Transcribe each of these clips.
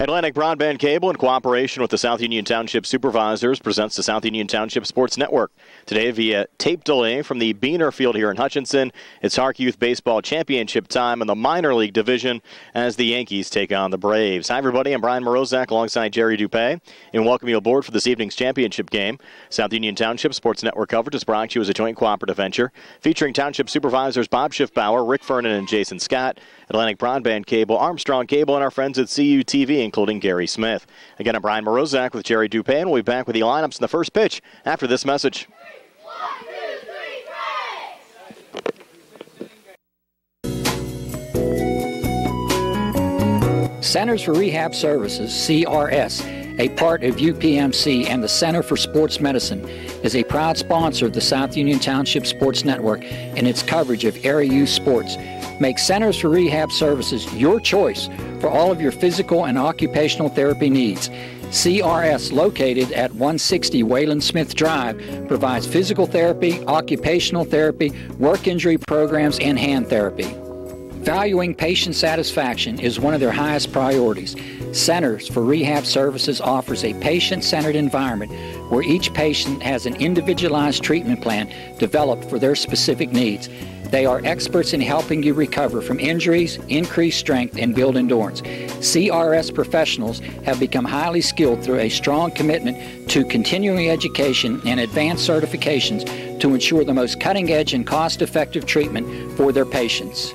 Atlantic Broadband Cable, in cooperation with the South Union Township Supervisors, presents the South Union Township Sports Network. Today via tape delay from the Beaner Field here in Hutchinson, it's HARC Youth Baseball Championship time in the minor league division as the Yankees take on the Braves. Hi, everybody. I'm Brian Morozak alongside Jerry Dupay, and welcome you aboard for this evening's championship game. South Union Township Sports Network coverage is brought to you as a joint cooperative venture featuring Township Supervisors Bob Schiffbauer, Rick Fernan, and Jason Scott, Atlantic Broadband Cable, Armstrong Cable, and our friends at CUTV, including Gary Smith. Again, I'm Brian Morozak with Jerry Dupay, and we'll be back with the lineups in the first pitch after this message. 1, 2, 3, play! Centers for Rehab Services, CRS, a part of UPMC and the Center for Sports Medicine, is a proud sponsor of the South Union Township Sports Network and its coverage of area youth sports. Make Centers for Rehab Services your choice for all of your physical and occupational therapy needs. CRS, located at 160 Wayland Smith Drive, provides physical therapy, occupational therapy, work injury programs, and hand therapy. Valuing patient satisfaction is one of their highest priorities. Centers for Rehab Services offers a patient-centered environment where each patient has an individualized treatment plan developed for their specific needs. They are experts in helping you recover from injuries, increase strength, and build endurance. CRS professionals have become highly skilled through a strong commitment to continuing education and advanced certifications to ensure the most cutting-edge and cost-effective treatment for their patients.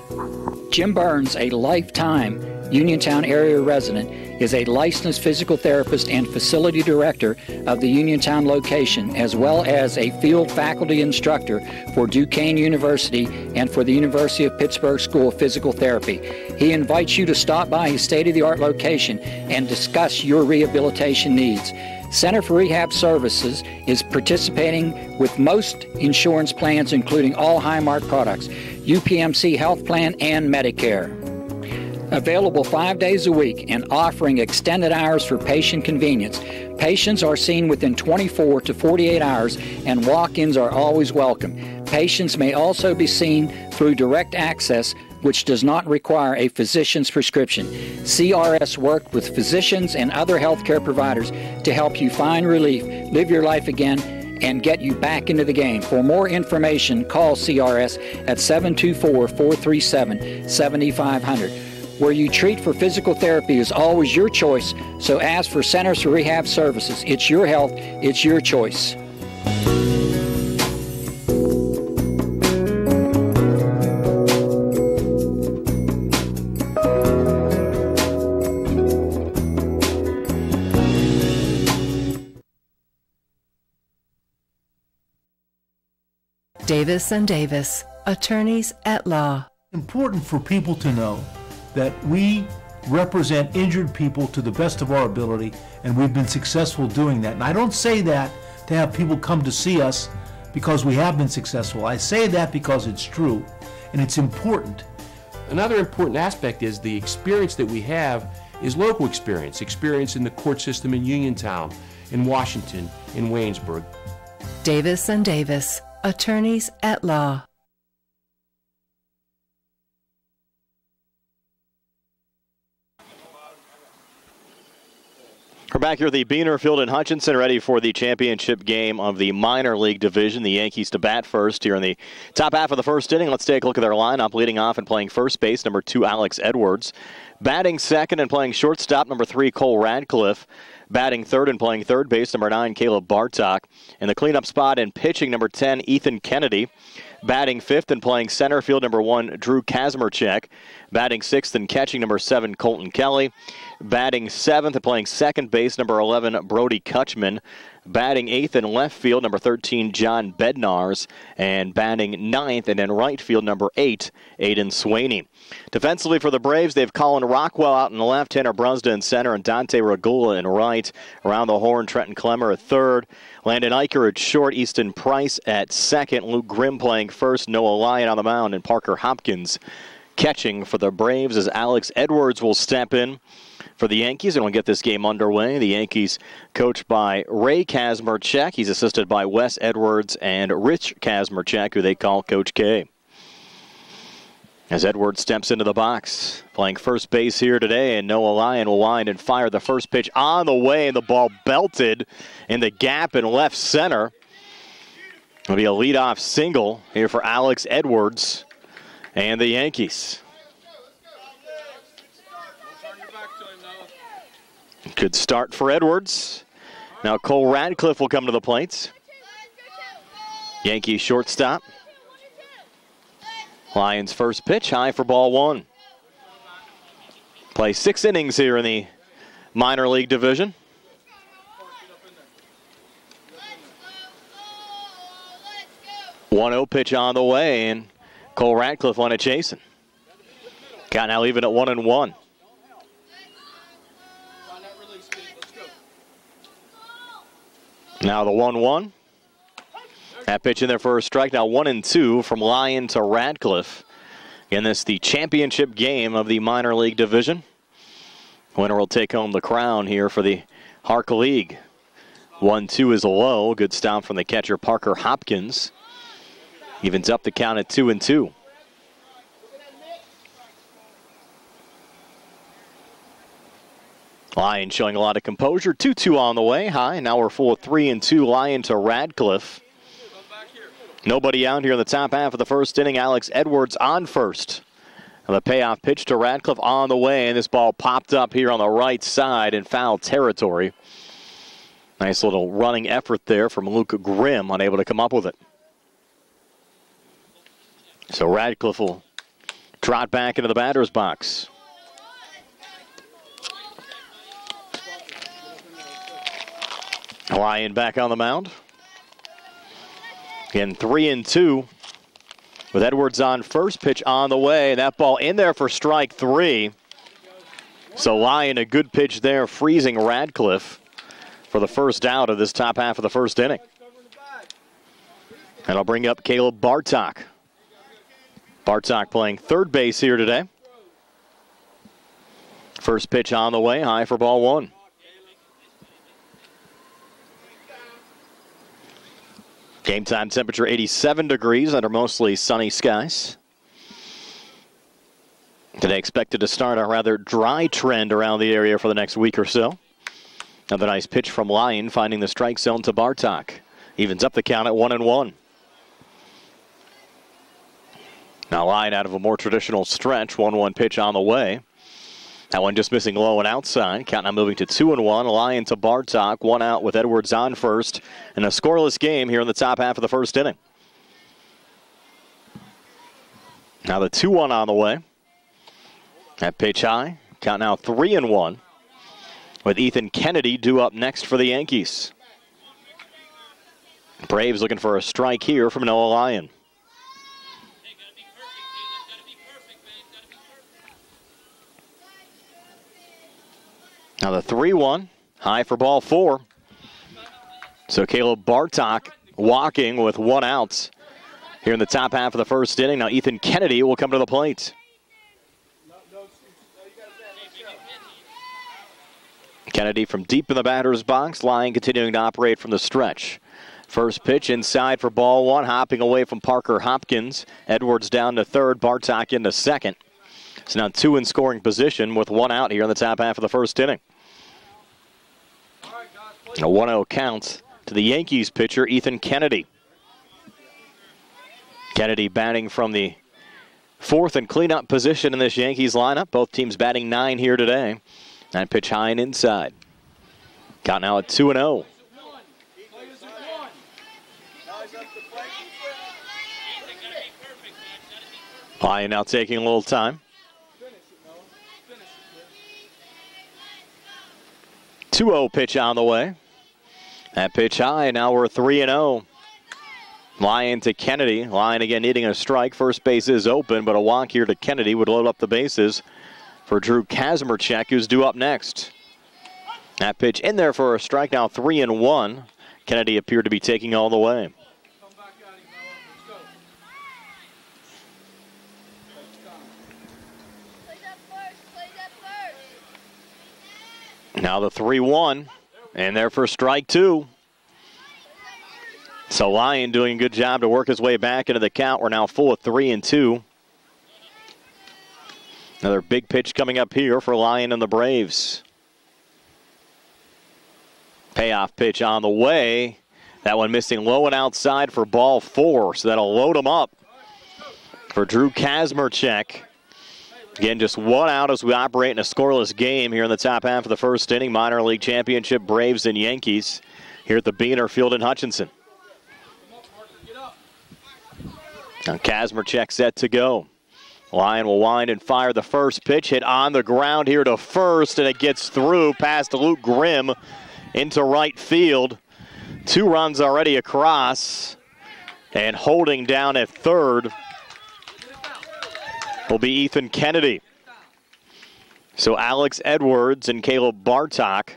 Jim Burns, a lifetime Uniontown area resident, is a licensed physical therapist and facility director of the Uniontown location, as well as a field faculty instructor for Duquesne University and for the University of Pittsburgh School of Physical Therapy. He invites you to stop by his state-of-the-art location and discuss your rehabilitation needs. Center for Rehab Services is participating with most insurance plans, including all Highmark products, UPMC Health Plan, and Medicare. Available 5 days a week and offering extended hours for patient convenience. Patients are seen within 24 to 48 hours, and walk-ins are always welcome. Patients may also be seen through direct access, which does not require a physician's prescription. CRS worked with physicians and other healthcare providers to help you find relief, live your life again, and get you back into the game. For more information, call CRS at 724-437-7500. Where you treat for physical therapy is always your choice, so ask for Centers for Rehab Services. It's your health, it's your choice. Davis & Davis, attorneys at law. Important for people to know that we represent injured people to the best of our ability, and we've been successful doing that. And I don't say that to have people come to see us because we have been successful. I say that because it's true, and it's important. Another important aspect is the experience that we have is local experience in the court system in Uniontown, in Washington, in Waynesburg. Davis & Davis, attorneys at law. We're back here at the Beaner Field in Hutchinson, ready for the championship game of the minor league division. The Yankees to bat first here in the top half of the first inning. Let's take a look at their lineup. Leading off and playing first base, number 2, Alex Edwards. Batting second and playing shortstop, number 3, Cole Radcliffe. Batting third and playing third base, number 9, Caleb Bartok. In the cleanup spot and pitching, number 10, Ethan Kennedy. Batting fifth and playing center field, number 1, Drew Kazmerchek. Batting sixth and catching, number 7, Colton Kelly. Batting seventh and playing second base, number 11, Brody Kutchman. Batting eighth in left field, number 13, John Bednars. And batting ninth and in right field, number 8, Aiden Swaney. Defensively for the Braves, they've Colin Rockwell out in the left, Tanner Brunzda in center, and Dante Regula in right. Around the horn, Trenton Clemmer at third. Landon Eicher at short, Easton Price at second. Luke Grimm playing first, Noah Lyon on the mound, and Parker Hopkins catching for the Braves as Alex Edwards will step in for the Yankees, and we'll get this game underway. The Yankees coached by Ray Kazmerchek. He's assisted by Wes Edwards and Rich Kazmerchek, who they call Coach K. As Edwards steps into the box, playing first base here today, and Noah Lyon will wind and fire the first pitch on the way, and the ball belted in the gap in left center. It'll be a leadoff single here for Alex Edwards and the Yankees. Good start for Edwards. Now Cole Radcliffe will come to the plate. Yankees shortstop. Lions first pitch, high for ball one. Play 6 innings here in the minor league division. One 1-0 pitch on the way, and Cole Radcliffe on it chasing. Count now even at 1-1. Now the 1-1. That pitch in there for a strike. Now 1-2 from Lyon to Radcliffe. Again, this is the championship game of the minor league division. Winner will take home the crown here for the HARC League. 1-2 is low. Good stop from the catcher Parker Hopkins. Evens up the count at 2-2. Lyon showing a lot of composure. 2-2 on the way. High. Now we're full of 3-2. Lyon to Radcliffe. Nobody out here in the top half of the first inning. Alex Edwards on first. And the payoff pitch to Radcliffe on the way, and this ball popped up here on the right side in foul territory. Nice little running effort there from Luke Grimm, unable to come up with it. So Radcliffe will trot back into the batter's box. Lyon back on the mound. Again, 3-2 with Edwards on first, pitch on the way. And that ball in there for strike 3. So Lyon, a good pitch there, freezing Radcliffe for the first out of this top half of the first inning. And I'll bring up Caleb Bartok. Bartok playing third base here today. First pitch on the way, high for ball one. Game time temperature 87 degrees under mostly sunny skies. Today expected to start a rather dry trend around the area for the next week or so. Another nice pitch from Lyon, finding the strike zone to Bartok. Evens up the count at 1-1. Now Lyon out of a more traditional stretch. 1-1 pitch on the way. That one just missing low and outside. Count now moving to 2-1. Lyon to Bartok. One out with Edwards on first. And a scoreless game here in the top half of the first inning. Now the 2-1 on the way. That pitch high. Count now 3-1. With Ethan Kennedy due up next for the Yankees. Braves looking for a strike here from Noah Lyon. Now the 3-1, high for ball 4. So Caleb Bartok walking with one out here in the top half of the first inning. Now Ethan Kennedy will come to the plate. Kennedy from deep in the batter's box. Lyon continuing to operate from the stretch. First pitch inside for ball 1, hopping away from Parker Hopkins. Edwards down to third, Bartok into second. So now 2 in scoring position with one out here in the top half of the first inning. A 1-0 count to the Yankees pitcher, Ethan Kennedy. Kennedy batting from the fourth and cleanup position in this Yankees lineup. Both teams batting 9 here today. That pitch high and inside. Count now at 2-0. Lyon now taking a little time. 2-0 pitch on the way. That pitch high. Now we're 3-0. Lyon to Kennedy. Lyon again needing a strike. First base is open, but a walk here to Kennedy would load up the bases for Drew Kazmarchek, who's due up next. That pitch in there for a strike. Now 3-1. Kennedy appeared to be taking all the way. Now the 3-1, and there for strike 2. So Lyon doing a good job to work his way back into the count. We're now full of 3-2. Another big pitch coming up here for Lyon and the Braves. Payoff pitch on the way. That one missing low and outside for ball 4, so that'll load him up for Drew Kazmerchek. Again, just one out as we operate in a scoreless game here in the top half of the first inning. Minor League Championship, Braves and Yankees here at the Beaner Field in Hutchinson. Now Kazmerchek set to go. Lyon will wind and fire the first pitch. Hit on the ground here to first, and it gets through past Luke Grimm into right field. 2 runs already across, and holding down at third will be Ethan Kennedy. So Alex Edwards and Caleb Bartok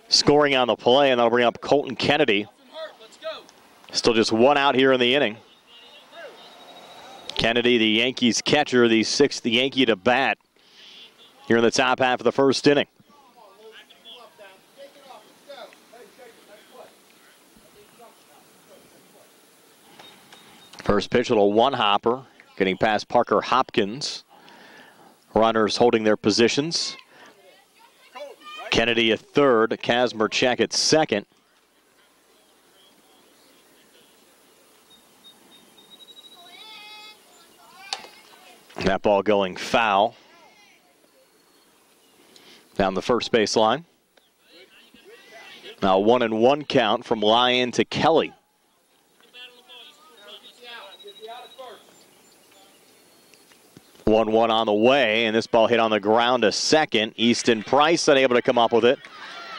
scoring on the play, and that'll bring up Colton Kennedy. Still just 1 out here in the inning. Kennedy, the Yankees catcher, the 6th Yankee to bat here in the top half of the first inning. First pitch, little one-hopper, getting past Parker Hopkins. Runners holding their positions. Kennedy at third, Kazmerchek at second. That ball going foul. Down the first base line. Now 1-1 count from Lyon to Kelly. 1-1 on the way, and this ball hit on the ground to second. Easton Price unable to come up with it.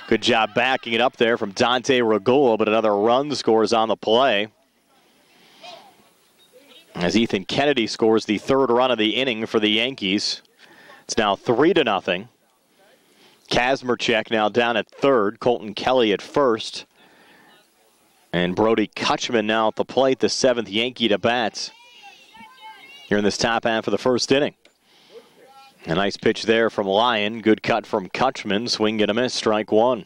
Good job backing it up there from Dante Regula, but another run scores on the play. As Ethan Kennedy scores the 3rd run of the inning for the Yankees. It's now 3-0. Kazmerchek now down at third. Colton Kelly at first. And Brody Kutchman now at the plate, the 7th Yankee to bat here in this top half of the first inning. A nice pitch there from Lyon. Good cut from Kutchman. Swing and a miss, strike 1.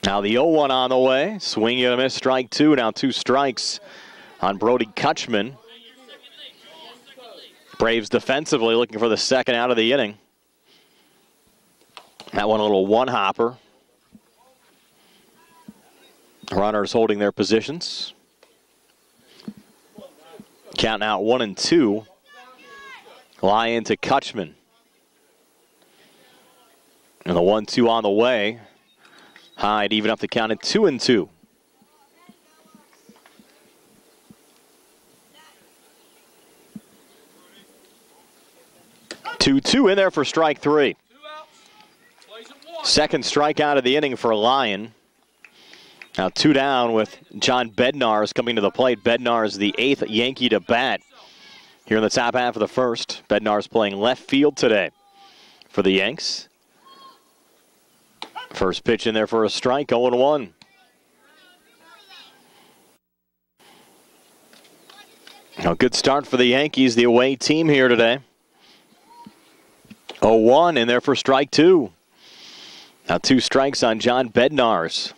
Now the 0-1 on the way. Swing and a miss, strike 2. Now 2 strikes on Brody Kutchman. Braves defensively looking for the 2nd out of the inning. That one a little one-hopper. Runners holding their positions. Count out 1-2. Lyon to Kutchman. And the 1-2 on the way. Hyde even up the count at 2-2. Two in there for strike 3. Second strikeout of the inning for Lyon. Now 2 down with John Bednarz coming to the plate. Bednarz, the 8th Yankee to bat here in the top half of the first. Bednarz playing left field today for the Yanks. First pitch in there for a strike, 0-1. A good start for the Yankees, the away team here today. 0-1 in there for strike 2. Now 2 strikes on John Bednarz.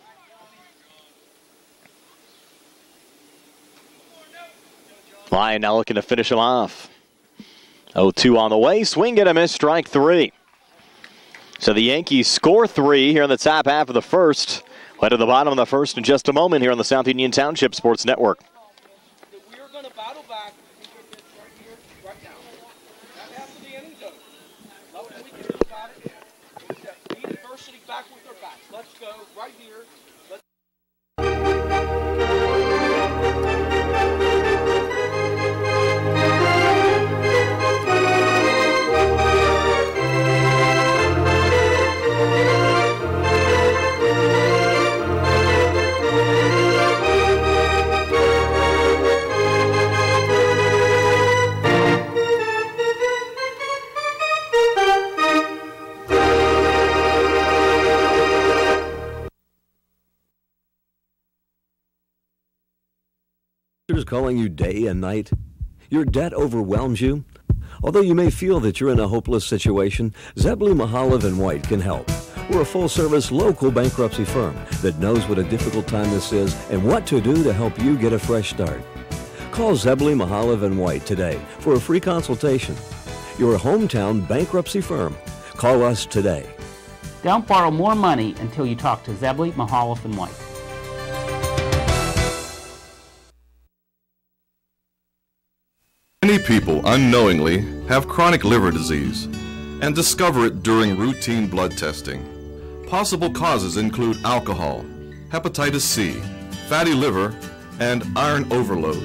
Lyon now looking to finish him off. 0-2 on the way. Swing and a miss, strike 3. So the Yankees score 3 here in the top half of the first. Head to the bottom of the first in just a moment here on the South Union Township Sports Network. We are going to battle back right here, right now. That half of the inning's over. Love when we get it about it. Beat adversity back with our backs. Let's go right here. Calling you day and night? Your debt overwhelms you? Although you may feel that you're in a hopeless situation, Zeblu Mahalev and White can help. We're a full-service local bankruptcy firm that knows what a difficult time this is and what to do to help you get a fresh start. Call Zebley, Mahalev & White today for a free consultation. Your hometown bankruptcy firm. Call us today. Don't borrow more money until you talk to Zebley, Mahalev & White. Many people unknowingly have chronic liver disease and discover it during routine blood testing. Possible causes include alcohol, hepatitis C, fatty liver, and iron overload.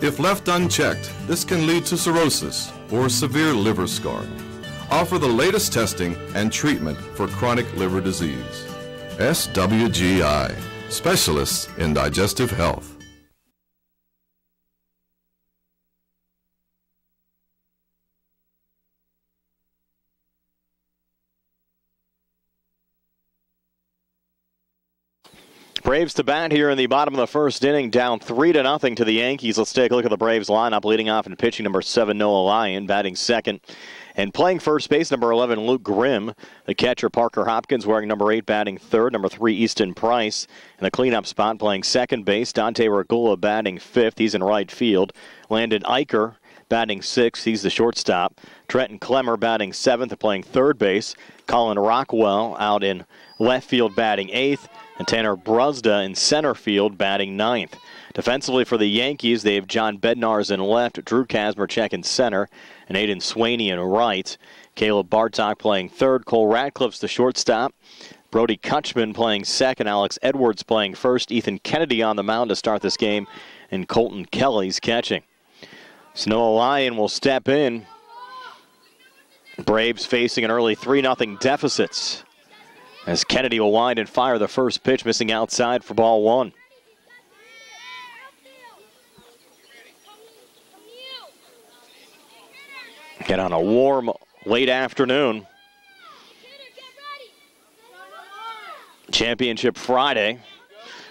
If left unchecked, this can lead to cirrhosis or severe liver scarring. Offer the latest testing and treatment for chronic liver disease. SWGI, specialists in digestive health. Braves to bat here in the bottom of the first inning, down 3-0 to the Yankees. Let's take a look at the Braves lineup. Leading off and pitching, number 7, Noah Lyon, batting second. And playing first base, number 11, Luke Grimm. The catcher, Parker Hopkins, wearing number 8, batting third. Number 3, Easton Price. In the cleanup spot, playing second base, Dante Regula batting fifth. He's in right field. Landon Eicher batting sixth. He's the shortstop. Trenton Clemmer batting seventh and playing third base. Colin Rockwell out in left field batting eighth. And Tanner Bruzda in center field batting ninth. Defensively for the Yankees, they have John Bednarz in left, Drew Kazmarchek in center, and Aiden Swaney in right. Caleb Bartok playing third, Cole Radcliffe's the shortstop. Brody Kutchman playing second, Alex Edwards playing first, Ethan Kennedy on the mound to start this game, and Colton Kelly's catching. So Noah Lyon will step in. Braves facing an early 3-0 deficit, as Kennedy will wind and fire the first pitch, missing outside for ball one. Get on a warm late afternoon. Championship Friday.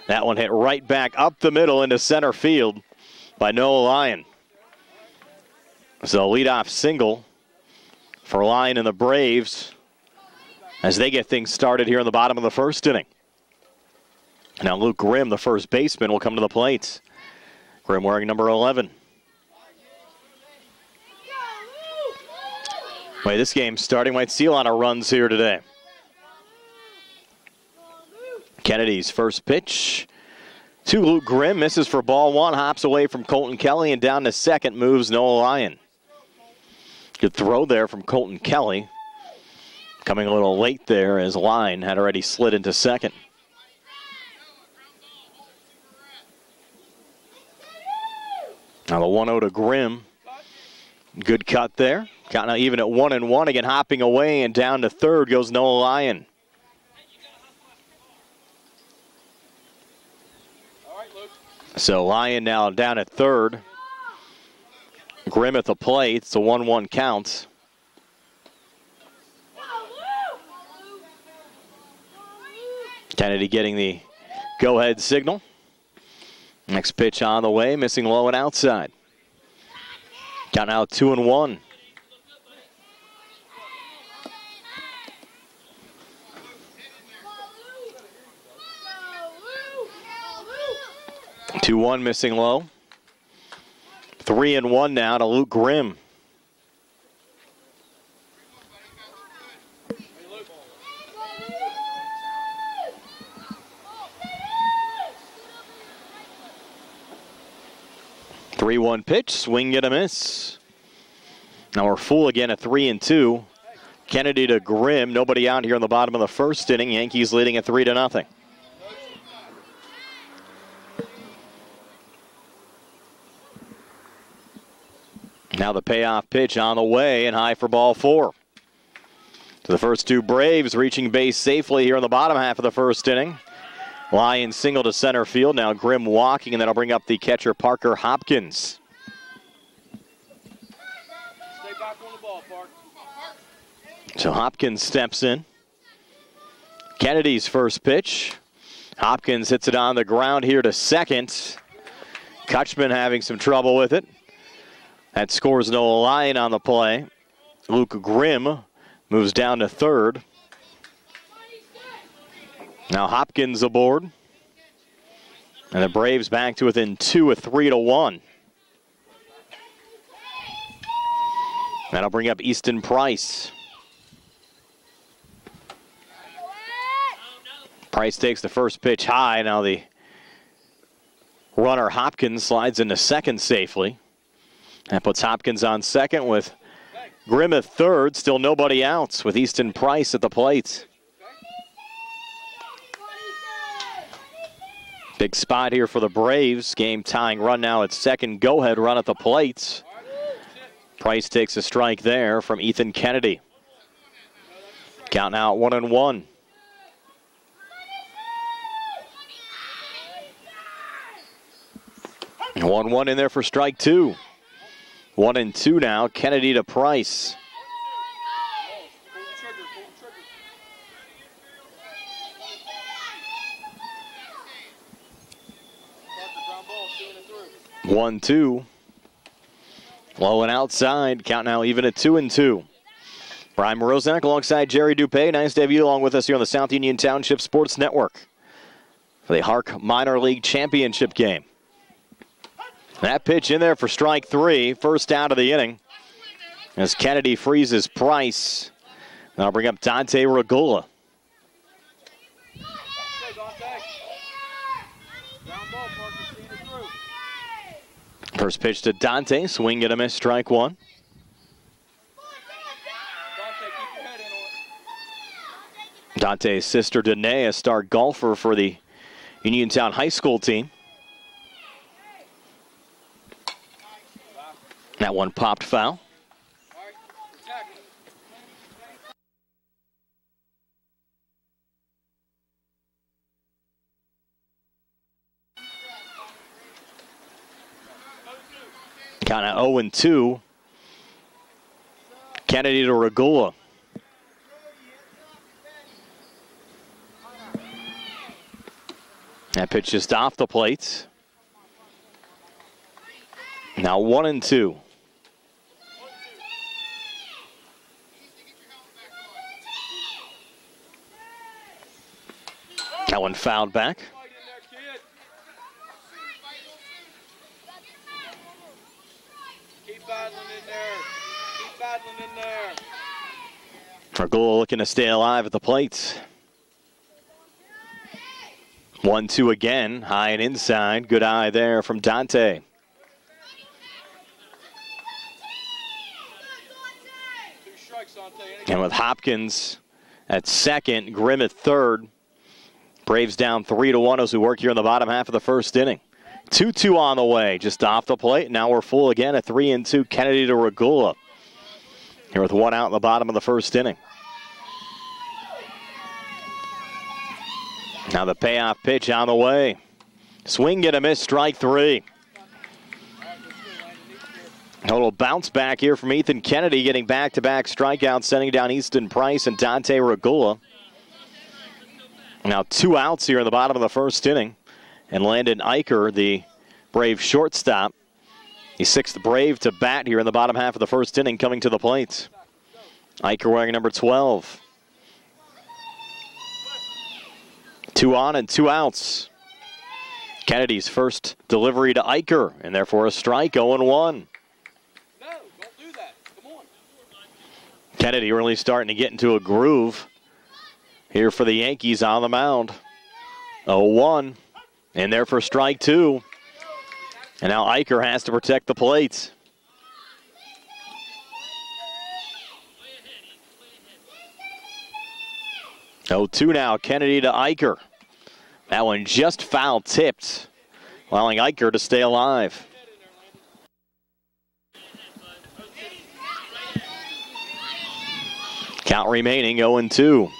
That one hit right back up the middle into center field by Noah Lyon. So leadoff single for Lyon and the Braves as they get things started here in the bottom of the first inning. Now Luke Grimm, the first baseman, will come to the plate. Grimm wearing number 11. Wait, this game's starting. Might see a lot of runs here today. Kennedy's first pitch to Luke Grimm. Misses for ball one. Hops away from Colton Kelly and down to second moves Noah Lyon. Good throw there from Colton Kelly. Coming a little late there as Lyon had already slid into second. Now the 1-0 to Grimm. Good cut there. Got now even at 1-1. Again, hopping away and down to third goes Noah Lyon. So Lyon now down at third. Grimm at the plate. It's a 1-1 count. Kennedy getting the go-ahead signal. Next pitch on the way, missing low and outside. Got now 2-1. Two 2-1 missing low. 3-1 now to Luke Grimm. Three-one pitch, swing and a miss. Now we're full again at 3-2. Kennedy to Grimm. Nobody out here in the bottom of the first inning. Yankees leading at 3-0. Now the payoff pitch on the way and high for ball four. To the first two Braves reaching base safely here in the bottom half of the first inning. Lyon single to center field. Now Grimm walking, and that'll bring up the catcher Parker Hopkins. Stay back on the ball, Park. So Hopkins steps in. Kennedy's first pitch. Hopkins hits it on the ground here to second. Kutchman having some trouble with it. That scores Noah Lyon on the play. Luke Grimm moves down to third. Now Hopkins aboard. And the Braves back to within 2 with 3-1. That'll bring up Easton Price. Price takes the first pitch high. Now the runner Hopkins slides into second safely. That puts Hopkins on second with Grimm at third. Still nobody out with Easton Price at the plate. Big spot here for the Braves. Game tying run now at second. Go-ahead run at the plate. Price takes a strike there from Ethan Kennedy. Count now at 1-1. And 1-1 in there for strike two. 1-2 now. Kennedy to Price. One, two. Low and outside. Count now even at 2-2. Brian Morozanek alongside Jerry Dupay. Nice to have you along with us here on the South Union Township Sports Network for the HARC Minor League Championship game. That pitch in there for strike three. First out of the inning as Kennedy freezes Price. Now bring up Dante Regula. First pitch to Dante, swing and a miss, strike one. Dante's sister Danae, a star golfer for the Uniontown High School team. That one popped foul. Kind of 0-2. Kennedy to Regula. That pitch just off the plate. Now 1-2. That one fouled back. Keep battling in there. Keep battling in there. Regula looking to stay alive at the plate. 1-2 again, high and inside. Good eye there from Dante. And with Hopkins at second, Grimm at third. Braves down 3-1 as we work here in the bottom half of the first inning. 2-2 on the way, just off the plate. Now we're full again at 3-2. Kennedy to Regula. Here with one out in the bottom of the first inning. Now the payoff pitch on the way. Swing and a miss, strike three. A little bounce back here from Ethan Kennedy, getting back-to-back strikeouts, sending down Easton Price and Dante Regula. Now 2 outs here in the bottom of the first inning. And Landon Eicher, the Brave shortstop, the 6th Brave to bat here in the bottom half of the first inning, coming to the plate. Eicher wearing number 12. 2 on and 2 outs. Kennedy's first delivery to Eicher, and therefore a strike, 0-1. No, don't do that. Come on. Kennedy really starting to get into a groove here for the Yankees on the mound. 0-1, and there for strike 2. And now Eicher has to protect the plate. Oh, 2 now, Kennedy to Eicher. That one just foul tipped, allowing Eicher to stay alive. Count remaining, 0-2.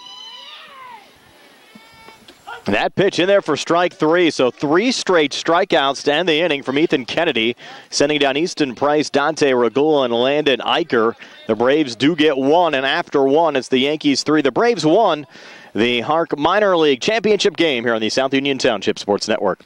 That pitch in there for strike 3, so 3 straight strikeouts to end the inning from Ethan Kennedy, sending down Easton Price, Dante Regula, and Landon Eicher. The Braves do get 1, and after 1, it's the Yankees 3. The Braves won the HARC Minor League Championship game here on the South Union Township Sports Network.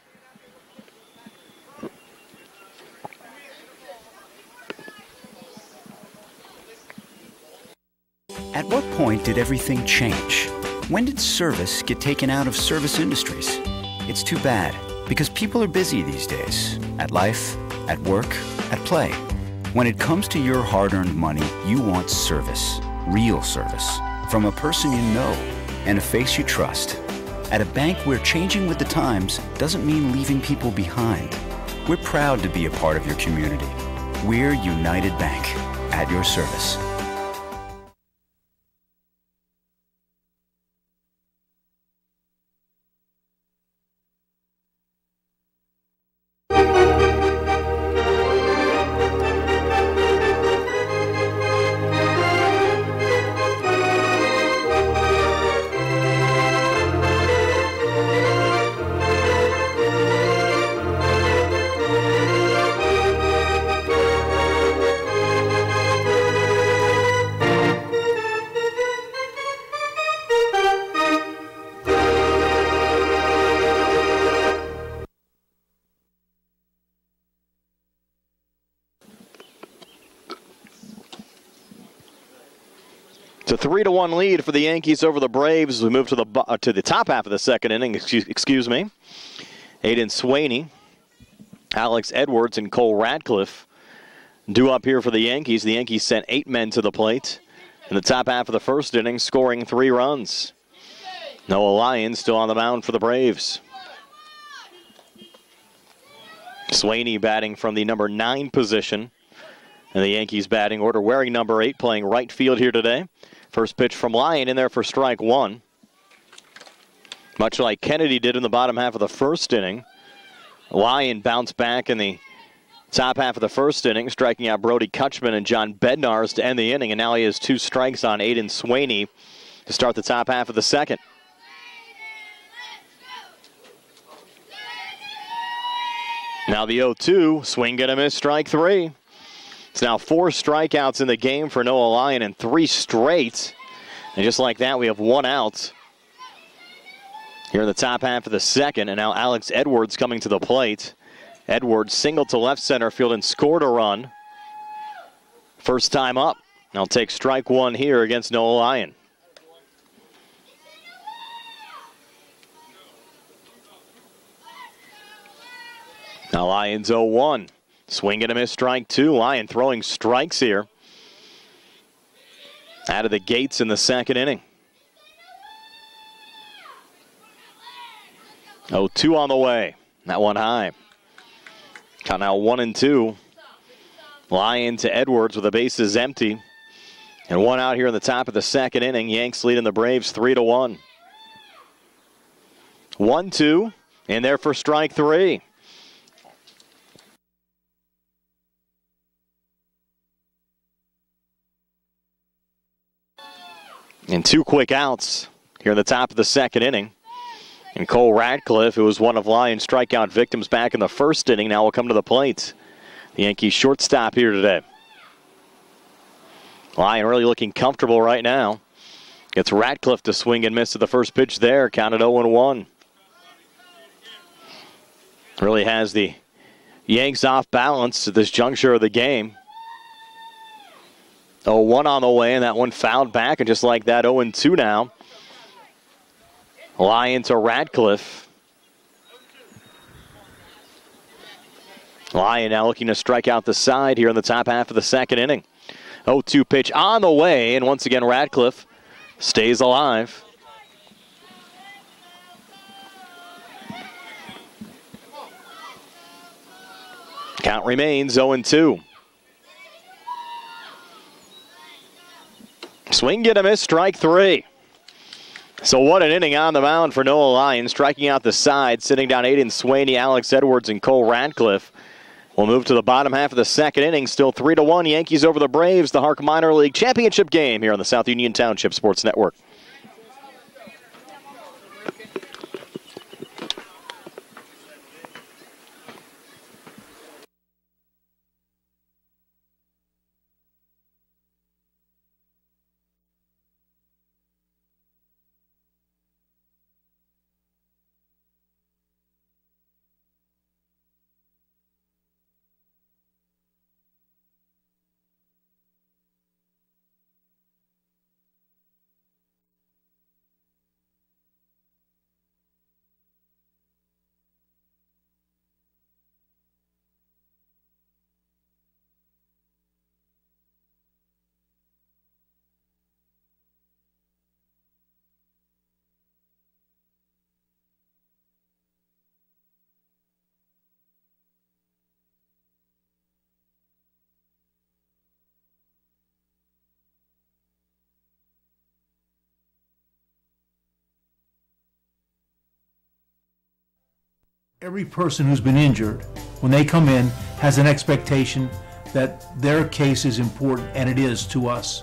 At what point did everything change? When did service get taken out of service industries? It's too bad, because people are busy these days. At life, at work, at play. When it comes to your hard-earned money, you want service. Real service. From a person you know and a face you trust. At a bank where changing with the times doesn't mean leaving people behind. We're proud to be a part of your community. We're United Bank, at your service. It's a 3-1 lead for the Yankees over the Braves. We move to the top half of the second inning. Excuse me. Aiden Swaney, Alex Edwards, and Cole Radcliffe due up here for the Yankees. The Yankees sent 8 men to the plate in the top half of the first inning, scoring 3 runs. Noah Lyons still on the mound for the Braves. Swaney batting from the number 9 position in the Yankees batting order, wearing number 8, playing right field here today. First pitch from Lyon in there for strike 1. Much like Kennedy did in the bottom half of the first inning, Lyon bounced back in the top half of the first inning, striking out Brody Kutchman and John Bednarz to end the inning, and now he has 2 strikes on Aiden Swaney to start the top half of the second. Now the 0-2, swing and a miss, strike 3. It's now 4 strikeouts in the game for Noah Lyon and 3 straight. And just like that, we have 1 out here in the top half of the second. And now Alex Edwards coming to the plate. Edwards singled to left center field and scored a run. First time up. I'll take strike 1 here against Noah Lyon. Now Lyons 0-1. Swing and a miss, strike 2. Lyon throwing strikes here out of the gates in the second inning. 0-2 on the way. That one high. Count now 1-2. Lyon to Edwards with the bases empty. And 1 out here in the top of the second inning. Yanks leading the Braves 3-1. 1-2. In there for strike 3. And 2 quick outs here in the top of the second inning. And Cole Radcliffe, who was one of Lyon's strikeout victims back in the first inning, now will come to the plate. The Yankees shortstop here today. Lyon really looking comfortable right now. Gets Radcliffe to swing and miss at the first pitch there, counted 0-1. Really has the Yanks off balance at this juncture of the game. 0-1 on the way, and that one fouled back, and just like that, 0-2 now. Lyon to Radcliffe. Lyon now looking to strike out the side here in the top half of the second inning. 0-2 pitch on the way, and once again, Radcliffe stays alive. Count remains 0-2. Swing, get a miss, strike 3. So what an inning on the mound for Noah Lyon, striking out the side, sitting down Aiden Swaney, Alex Edwards, and Cole Radcliffe. We'll move to the bottom half of the second inning, still 3-1, Yankees over the Braves, the HARC Minor League Championship game here on the South Union Township Sports Network. Every person who's been injured, when they come in, has an expectation that their case is important, and it is to us.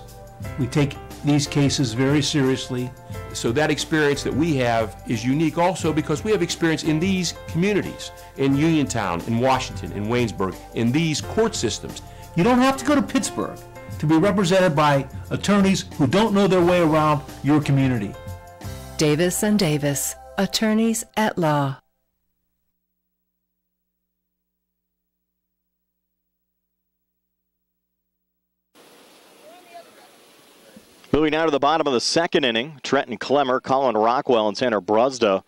We take these cases very seriously. So that experience that we have is unique also because we have experience in these communities, in Uniontown, in Washington, in Waynesburg, in these court systems. You don't have to go to Pittsburgh to be represented by attorneys who don't know their way around your community. Davis and Davis, attorneys at law. Moving now to the bottom of the second inning, Trenton Clemmer, Colin Rockwell, and Tanner Brusda,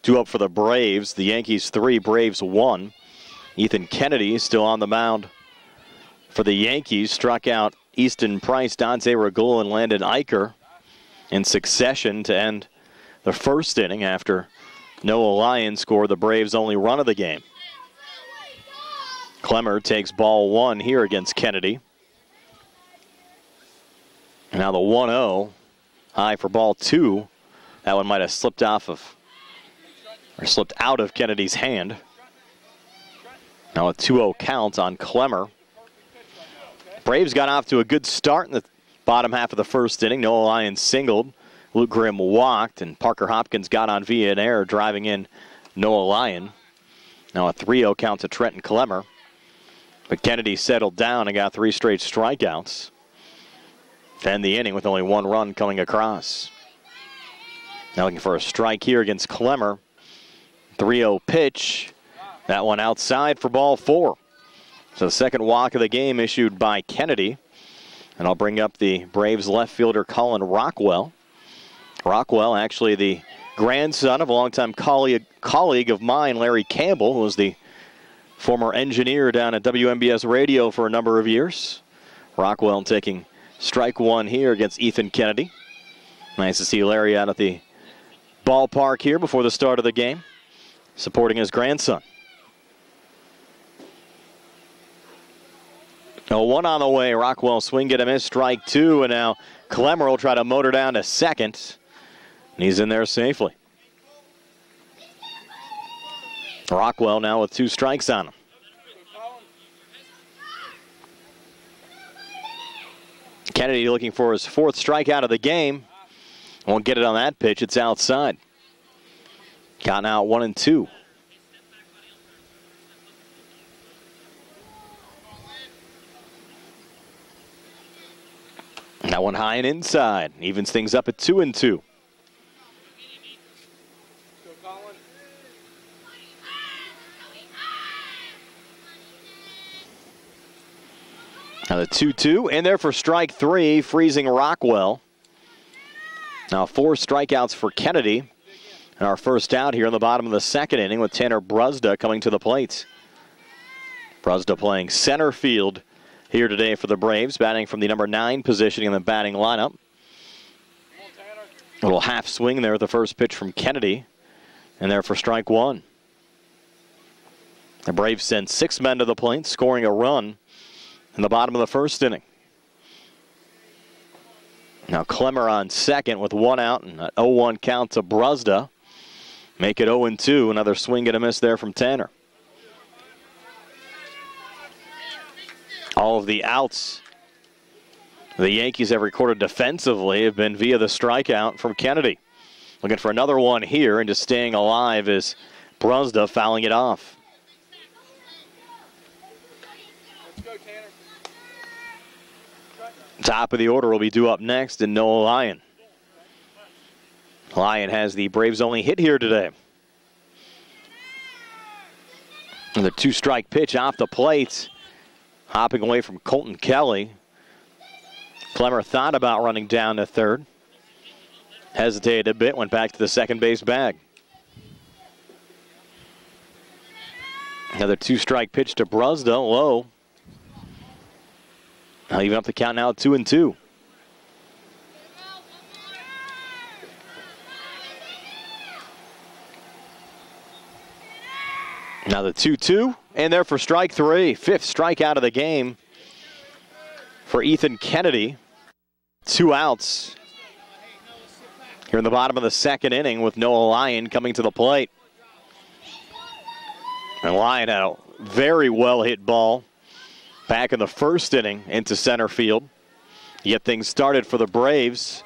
2 up for the Braves. The Yankees 3, Braves 1. Ethan Kennedy still on the mound for the Yankees. Struck out Easton Price, Dante Regula, and Landon Eicher in succession to end the first inning after Noah Lyon scored the Braves' only run of the game. Clemmer takes ball 1 here against Kennedy. Now the 1-0, high for ball 2. That one might have slipped out of Kennedy's hand. Now a 2-0 count on Clemmer. Braves got off to a good start in the bottom half of the first inning. Noah Lyon singled, Luke Grimm walked, and Parker Hopkins got on via an error, driving in Noah Lyon. Now a 3-0 count to Trenton Clemmer. But Kennedy settled down and got 3 straight strikeouts to end the inning with only 1 run coming across. Now looking for a strike here against Clemmer. 3-0 pitch. That one outside for ball 4. So the second walk of the game issued by Kennedy. And I'll bring up the Braves left fielder Colin Rockwell. Rockwell, actually the grandson of a longtime colleague of mine, Larry Campbell, who was the former engineer down at WMBS Radio for a number of years. Rockwell taking strike 1 here against Ethan Kennedy. Nice to see Larry out at the ballpark here before the start of the game, supporting his grandson. 0-1 on the way. Rockwell swing, get a miss, strike 2, and now Clemmer will try to motor down to second. And he's in there safely. Rockwell now with 2 strikes on him. Kennedy looking for his 4th strikeout of the game. Won't get it on that pitch. It's outside. Counting out 1-2. That one high and inside. Evens things up at 2-2. Now the 2-2 in there for strike 3, freezing Rockwell. Now 4 strikeouts for Kennedy. And our first out here in the bottom of the second inning with Tanner Brusda coming to the plate. Brusda playing center field here today for the Braves, batting from the number 9 position in the batting lineup. A little half swing there at the first pitch from Kennedy. And there for strike 1. The Braves send 6 men to the plate, scoring a run in the bottom of the first inning. Now Clemmer on second with 1 out and an 0-1 count to Brusda. Make it 0-2. Another swing and a miss there from Tanner. All of the outs the Yankees have recorded defensively have been via the strikeout from Kennedy. Looking for another one here, and just staying alive is Brusda fouling it off. Top of the order will be due up next in Noah Lyon. Lyon has the Braves' only hit here today. And the 2-strike pitch off the plate. Hopping away from Colton Kelly. Clemmer thought about running down to third. Hesitated a bit, went back to the second base bag. Another 2-strike pitch to Brusda, low. Now even up the count now at 2-2. Now the 2-2, and there for strike 3. 5th strikeout of the game for Ethan Kennedy. 2 outs here in the bottom of the second inning with Noah Lyon coming to the plate. And Lyon had a very well hit ball back in the first inning into center field. Get things started for the Braves.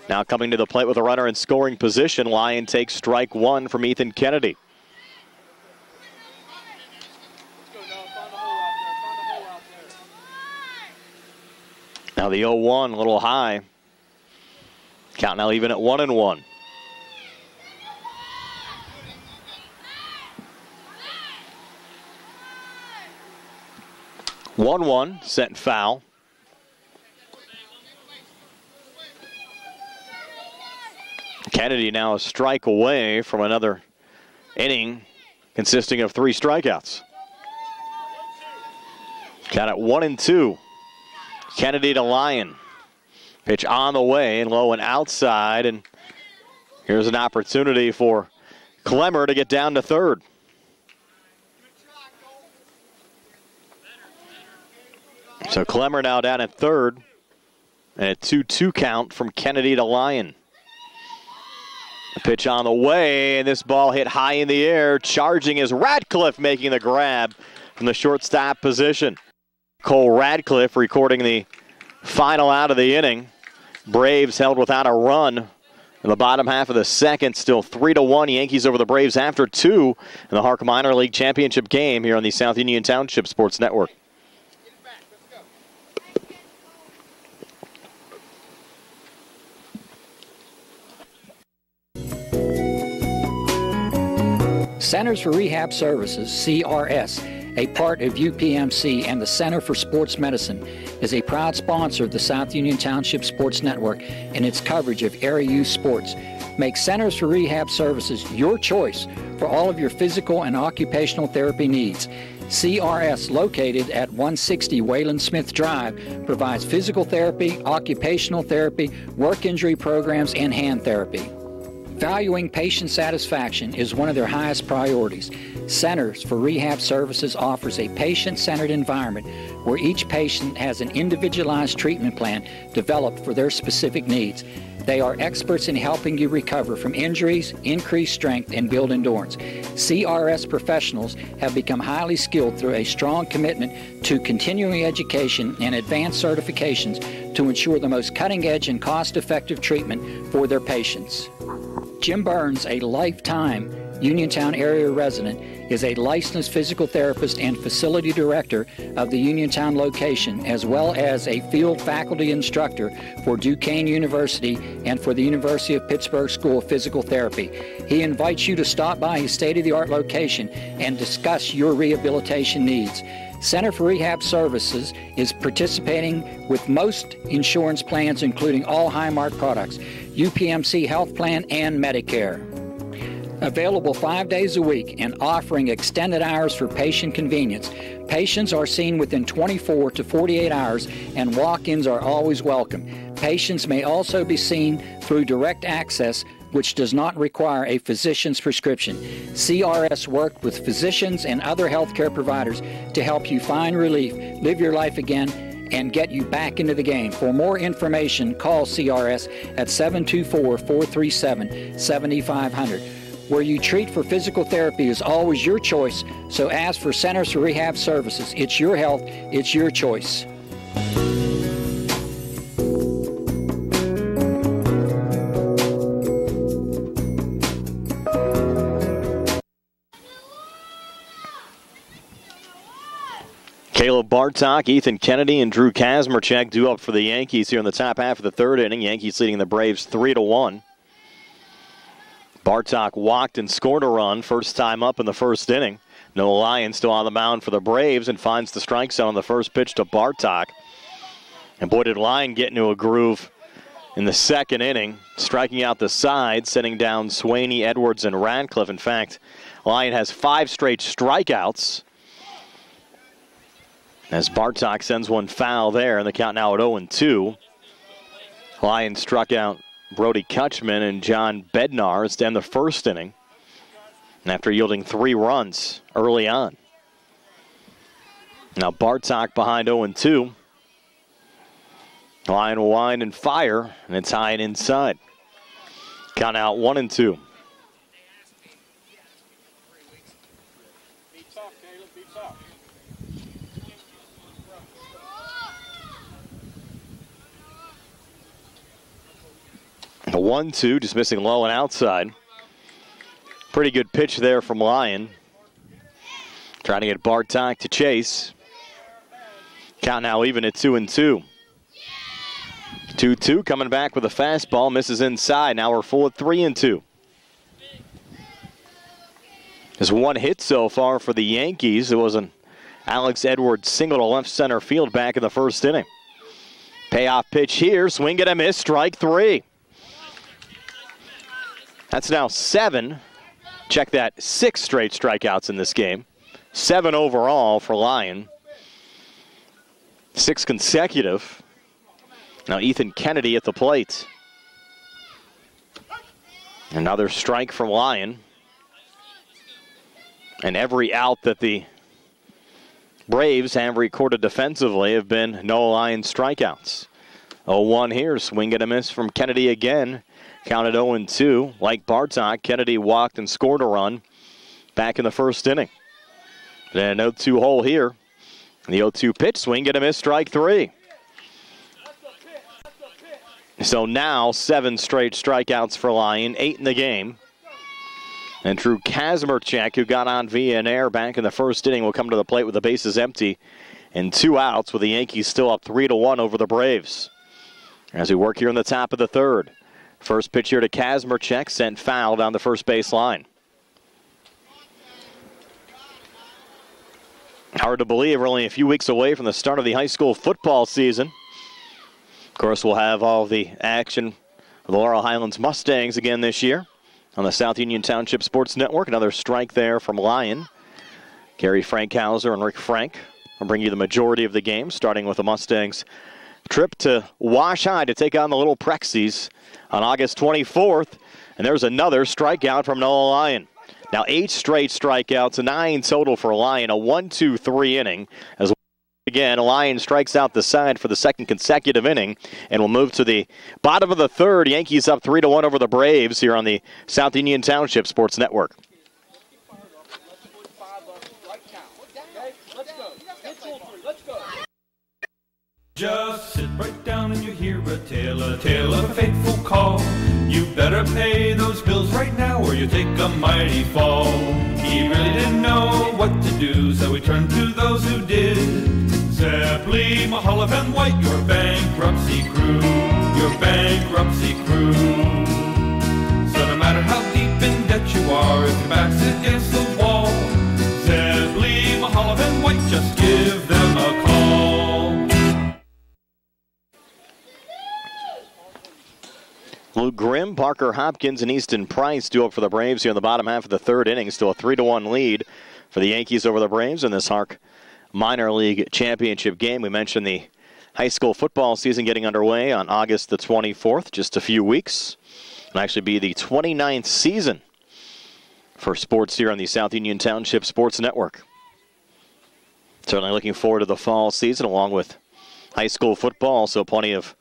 Now coming to the plate with a runner in scoring position. Lyon takes strike one from Ethan Kennedy. Now the 0-1, a little high. Count now even at 1-1. One set and foul. Kennedy now a strike away from another inning consisting of 3 strikeouts. Count at 1-2. Kennedy to Lyon. Pitch on the way and low and outside, and here's an opportunity for Clemmer to get down to third. So Clemmer now down at third, and a 2-2 count from Kennedy to Lyon. The pitch on the way, and this ball hit high in the air. Charging is Radcliffe, making the grab from the shortstop position. Cole Radcliffe recording the final out of the inning. Braves held without a run in the bottom half of the second. Still 3-1 Yankees over the Braves after 2 in the HARC Minor League Championship game here on the South Union Township Sports Network. Centers for Rehab Services, CRS, a part of UPMC and the Center for Sports Medicine, is a proud sponsor of the South Union Township Sports Network and its coverage of area youth sports. Make Centers for Rehab Services your choice for all of your physical and occupational therapy needs. CRS, located at 160 Wayland Smith Drive, provides physical therapy, occupational therapy, work injury programs, and hand therapy. Valuing patient satisfaction is one of their highest priorities. Centers for Rehab Services offers a patient-centered environment where each patient has an individualized treatment plan developed for their specific needs. They are experts in helping you recover from injuries, increase strength, and build endurance. CRS professionals have become highly skilled through a strong commitment to continuing education and advanced certifications to ensure the most cutting-edge and cost-effective treatment for their patients. Jim Burns, a lifetime Uniontown area resident, is a licensed physical therapist and facility director of the Uniontown location, as well as a field faculty instructor for Duquesne University and for the University of Pittsburgh School of Physical Therapy. He invites you to stop by his state-of-the-art location and discuss your rehabilitation needs. Center for Rehab Services is participating with most insurance plans, including all Highmark products, UPMC Health Plan, and Medicare. Available 5 days a week and offering extended hours for patient convenience. Patients are seen within 24 to 48 hours, and walk-ins are always welcome. Patients may also be seen through direct access, which does not require a physician's prescription. CRS worked with physicians and other healthcare providers to help you find relief, live your life again, and get you back into the game. For more information, call CRS at 724-437-7500. Where you treat for physical therapy is always your choice, so ask for Centers for Rehab Services. It's your health, it's your choice. Caleb Bartok, Ethan Kennedy, and Drew Kazmerchak due up for the Yankees here in the top half of the third inning. Yankees leading the Braves 3-1. Bartok walked and scored a run, first time up in the first inning. Noah Lyon still on the mound for the Braves and finds the strike zone on the first pitch to Bartok. And boy, did Lyon get into a groove in the second inning, striking out the side, sending down Swaney, Edwards, and Radcliffe. In fact, Lyon has 5 straight strikeouts as Bartok sends one foul there, and the count now at 0-2. Lyon struck out Brody Kutchman and John Bednar to end the first inning, and after yielding 3 runs early on. Now Bartok behind 0-2. Lyon will wind and fire, and it's high and inside. Count out 1-2. The 1-2, just missing low and outside. Pretty good pitch there from Lyon. Trying to get Bartok to chase. Count now even at 2-2. 2-2 coming back with a fastball, misses inside. Now we're full at 3-2. There's one hit so far for the Yankees. It was an Alex Edwards single to left center field back in the first inning. Payoff pitch here, swing and a miss, strike 3. That's now 7. Check that, 6 straight strikeouts in this game. 7 overall for Lyon. 6 consecutive. Now Ethan Kennedy at the plate. Another strike from Lyon. And every out that the Braves have recorded defensively have been no Lyon strikeouts. 0-1 here, swing and a miss from Kennedy again. Counted 0-2. Like Bartok, Kennedy walked and scored a run back in the first inning. Then an 0-2 hole here. The 0-2 pitch, swing and a miss, strike 3. So now 7 straight strikeouts for Lyon, 8 in the game. And Drew Kazmerchak, who got on via an error back in the first inning, will come to the plate with the bases empty and 2 outs, with the Yankees still up 3-1 over the Braves. As we work here in the top of the third. First pitch here to Kazmerchak, sent foul down the first base line. Hard to believe we're only a few weeks away from the start of the high school football season. Of course, we'll have all the action of the Laurel Highlands Mustangs again this year on the South Union Township Sports Network. Another strike there from Lyon. Gary Frankhauser and Rick Frank will bring you the majority of the game, starting with the Mustangs' trip to Wash High to take on the Little Prexies on August 24th. And there's another strikeout from Noah Lyon. Now 8 straight strikeouts, 9 total for Lyon, a 1-2-3 inning. As again, Lyon strikes out the side for the second consecutive inning, and we'll move to the bottom of the third. Yankees up 3-1 over the Braves here on the South Union Township Sports Network. Just sit right down and you hear a tale of a fateful call. You better pay those bills right now or you take a mighty fall. He really didn't know what to do, so he turned to those who did. Zeppeli, Mahalev, and White, your bankruptcy crew, your bankruptcy crew. So no matter how deep in debt you are, if your back's against the wall, Zeppeli, Mahalev, and White, just give them a call. Luke Grimm, Parker Hopkins, and Easton Price do up for the Braves here in the bottom half of the third inning. Still a 3-1 lead for the Yankees over the Braves in this HARC Minor League Championship game. We mentioned the high school football season getting underway on August the 24th, just a few weeks. It'll actually be the 29th season for sports here on the South Union Township Sports Network. Certainly looking forward to the fall season along with high school football, so plenty of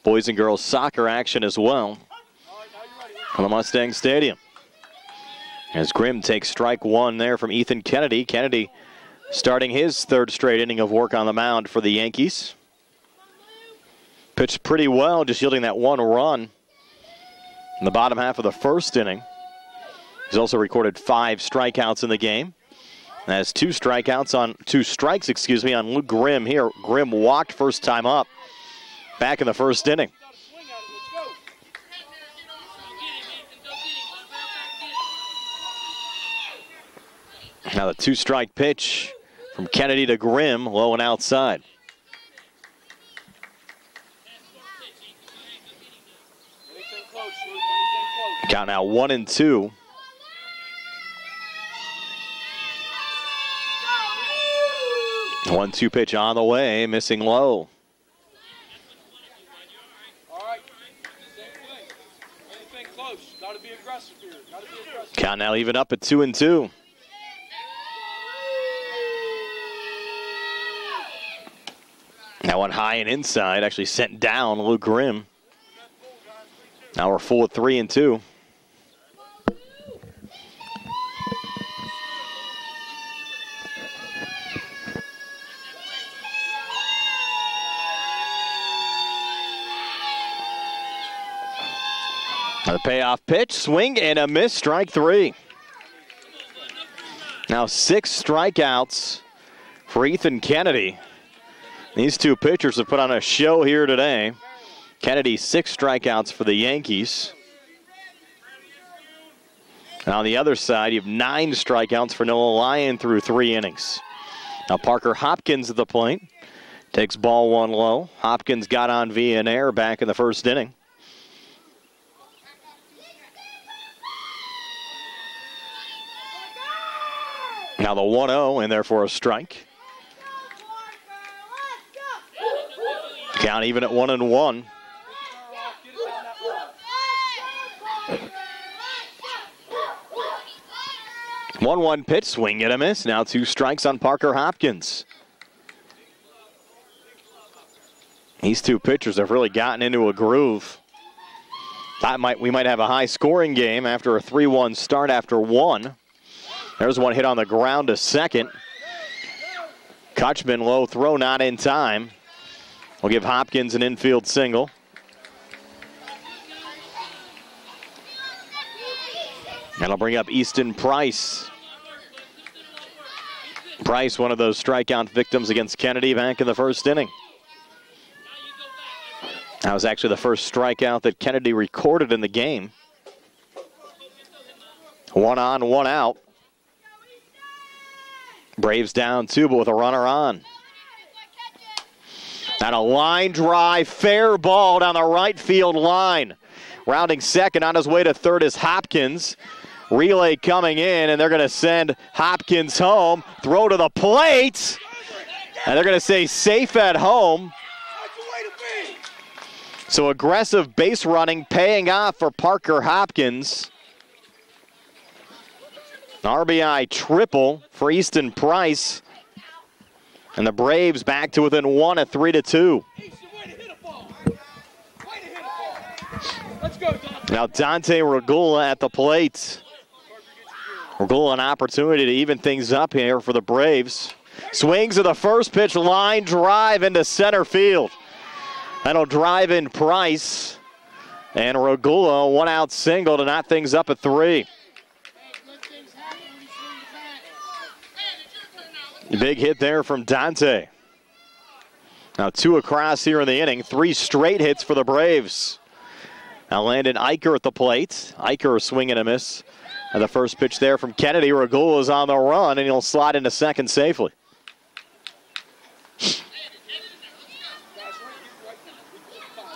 boys and girls soccer action as well on the Mustang Stadium. As Grimm takes strike 1 there from Ethan Kennedy. Kennedy starting his 3rd straight inning of work on the mound for the Yankees. Pitched pretty well, just yielding that 1 run in the bottom half of the first inning. He's also recorded 5 strikeouts in the game. That's 2 strikes on Luke Grimm here. Grimm walked first time up back in the first inning. Now the 2-strike pitch from Kennedy to Grimm, low and outside. Count now 1-2. The 1-2 pitch on the way, missing low. Count now even up at 2-2. That one high and inside, actually sent down Luke Grimm. Now we're full at 3-2. The payoff pitch, swing and a miss, strike 3. Now 6 strikeouts for Ethan Kennedy. These two pitchers have put on a show here today. Kennedy, 6 strikeouts for the Yankees. And on the other side, you have 9 strikeouts for Noah Lyon through 3 innings. Now Parker Hopkins at the plate. Takes ball 1 low. Hopkins got on via an error back in the first inning. Now the 1-0 in there for a strike. Count even at 1-1. 1-1 pitch, swing and a miss. Now 2 strikes on Parker Hopkins. These two pitchers have really gotten into a groove. We might have a high-scoring game after a 3-1 start after 1. There's one hit on the ground to second. Kutchman, low throw, not in time. We'll give Hopkins an infield single. That'll bring up Easton Price. Price, one of those strikeout victims against Kennedy back in the first inning. That was actually the first strikeout that Kennedy recorded in the game. 1 on, 1 out. Braves down 2, but with a runner on. And a line drive, fair ball down the right field line. Rounding second, on his way to third is Hopkins. Relay coming in, and they're going to send Hopkins home. Throw to the plate. And they're going to say safe at home. So aggressive base running paying off for Parker Hopkins. An RBI triple for Easton Price. And the Braves back to within 1 at 3-2. Now Dante Regula at the plate. Regula an opportunity to even things up here for the Braves. Swings of the first pitch, line drive into center field. That'll drive in Price. And Regula, 1 out single to knot things up at 3. Big hit there from Dante. Now 2 across here in the inning. 3 straight hits for the Braves. Now Landon Eicher at the plate. Eicher a swing and a miss. And the first pitch there from Kennedy. Regula is on the run, and he'll slide into second safely.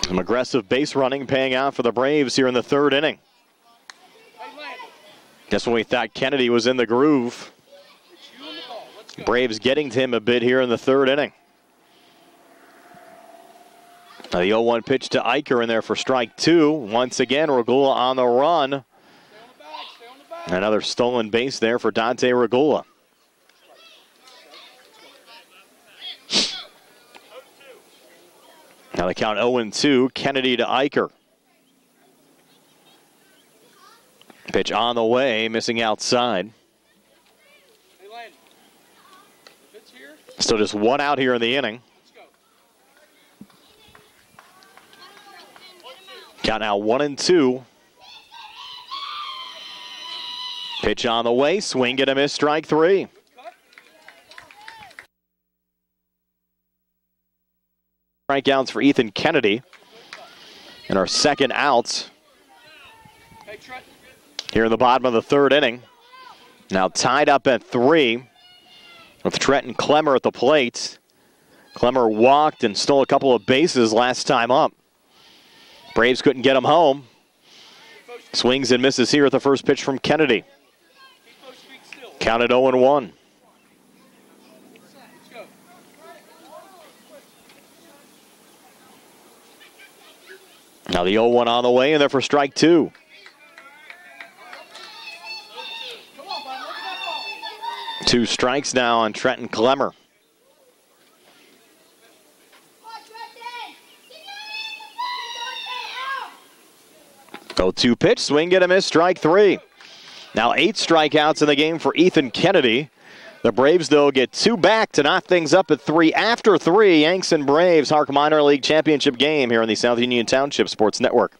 Some aggressive base running paying out for the Braves here in the 3rd inning. Just when we thought Kennedy was in the groove. Braves getting to him a bit here in the 3rd inning. Now the 0-1 pitch to Eicher in there for strike 2. Once again, Regula on the run. Another stolen base there for Dante Regula. Now the count 0-2, Kennedy to Eicher. Pitch on the way, missing outside. Still just 1 out here in the inning. Count now 1-2. Pitch on the way, swing and a miss, strike 3. Strikeouts for Ethan Kennedy. And our second out here in the bottom of the 3rd inning. Now tied up at 3 with Trenton Clemmer at the plate. Clemmer walked and stole a couple of bases last time up. Braves couldn't get him home. Swings and misses here at the first pitch from Kennedy. Counted 0-1. Now the 0-1 on the way, and they're for strike 2. Two strikes now on Trenton Clemmer. 0-2 pitch, swing and a miss, strike 3. Now 8 strikeouts in the game for Ethan Kennedy. The Braves, though, get 2 back to knot things up at 3 after 3. Yanks and Braves, HARC Minor League Championship game here on the South Union Township Sports Network.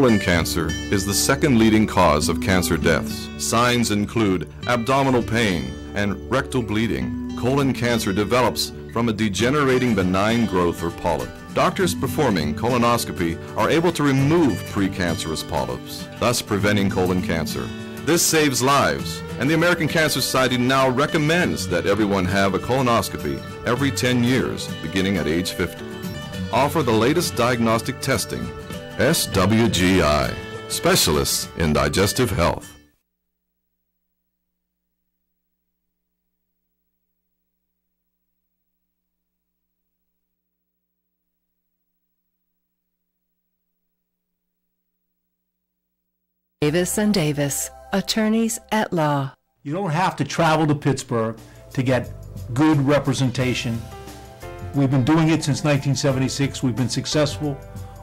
Colon cancer is the second leading cause of cancer deaths. Signs include abdominal pain and rectal bleeding. Colon cancer develops from a degenerating benign growth or polyp. Doctors performing colonoscopy are able to remove precancerous polyps, thus preventing colon cancer. This saves lives, and the American Cancer Society now recommends that everyone have a colonoscopy every 10 years, beginning at age 50. Offer the latest diagnostic testing. SWGI, specialists in digestive health. Davis and Davis, attorneys at law. You don't have to travel to Pittsburgh to get good representation. We've been doing it since 1976. We've been successful.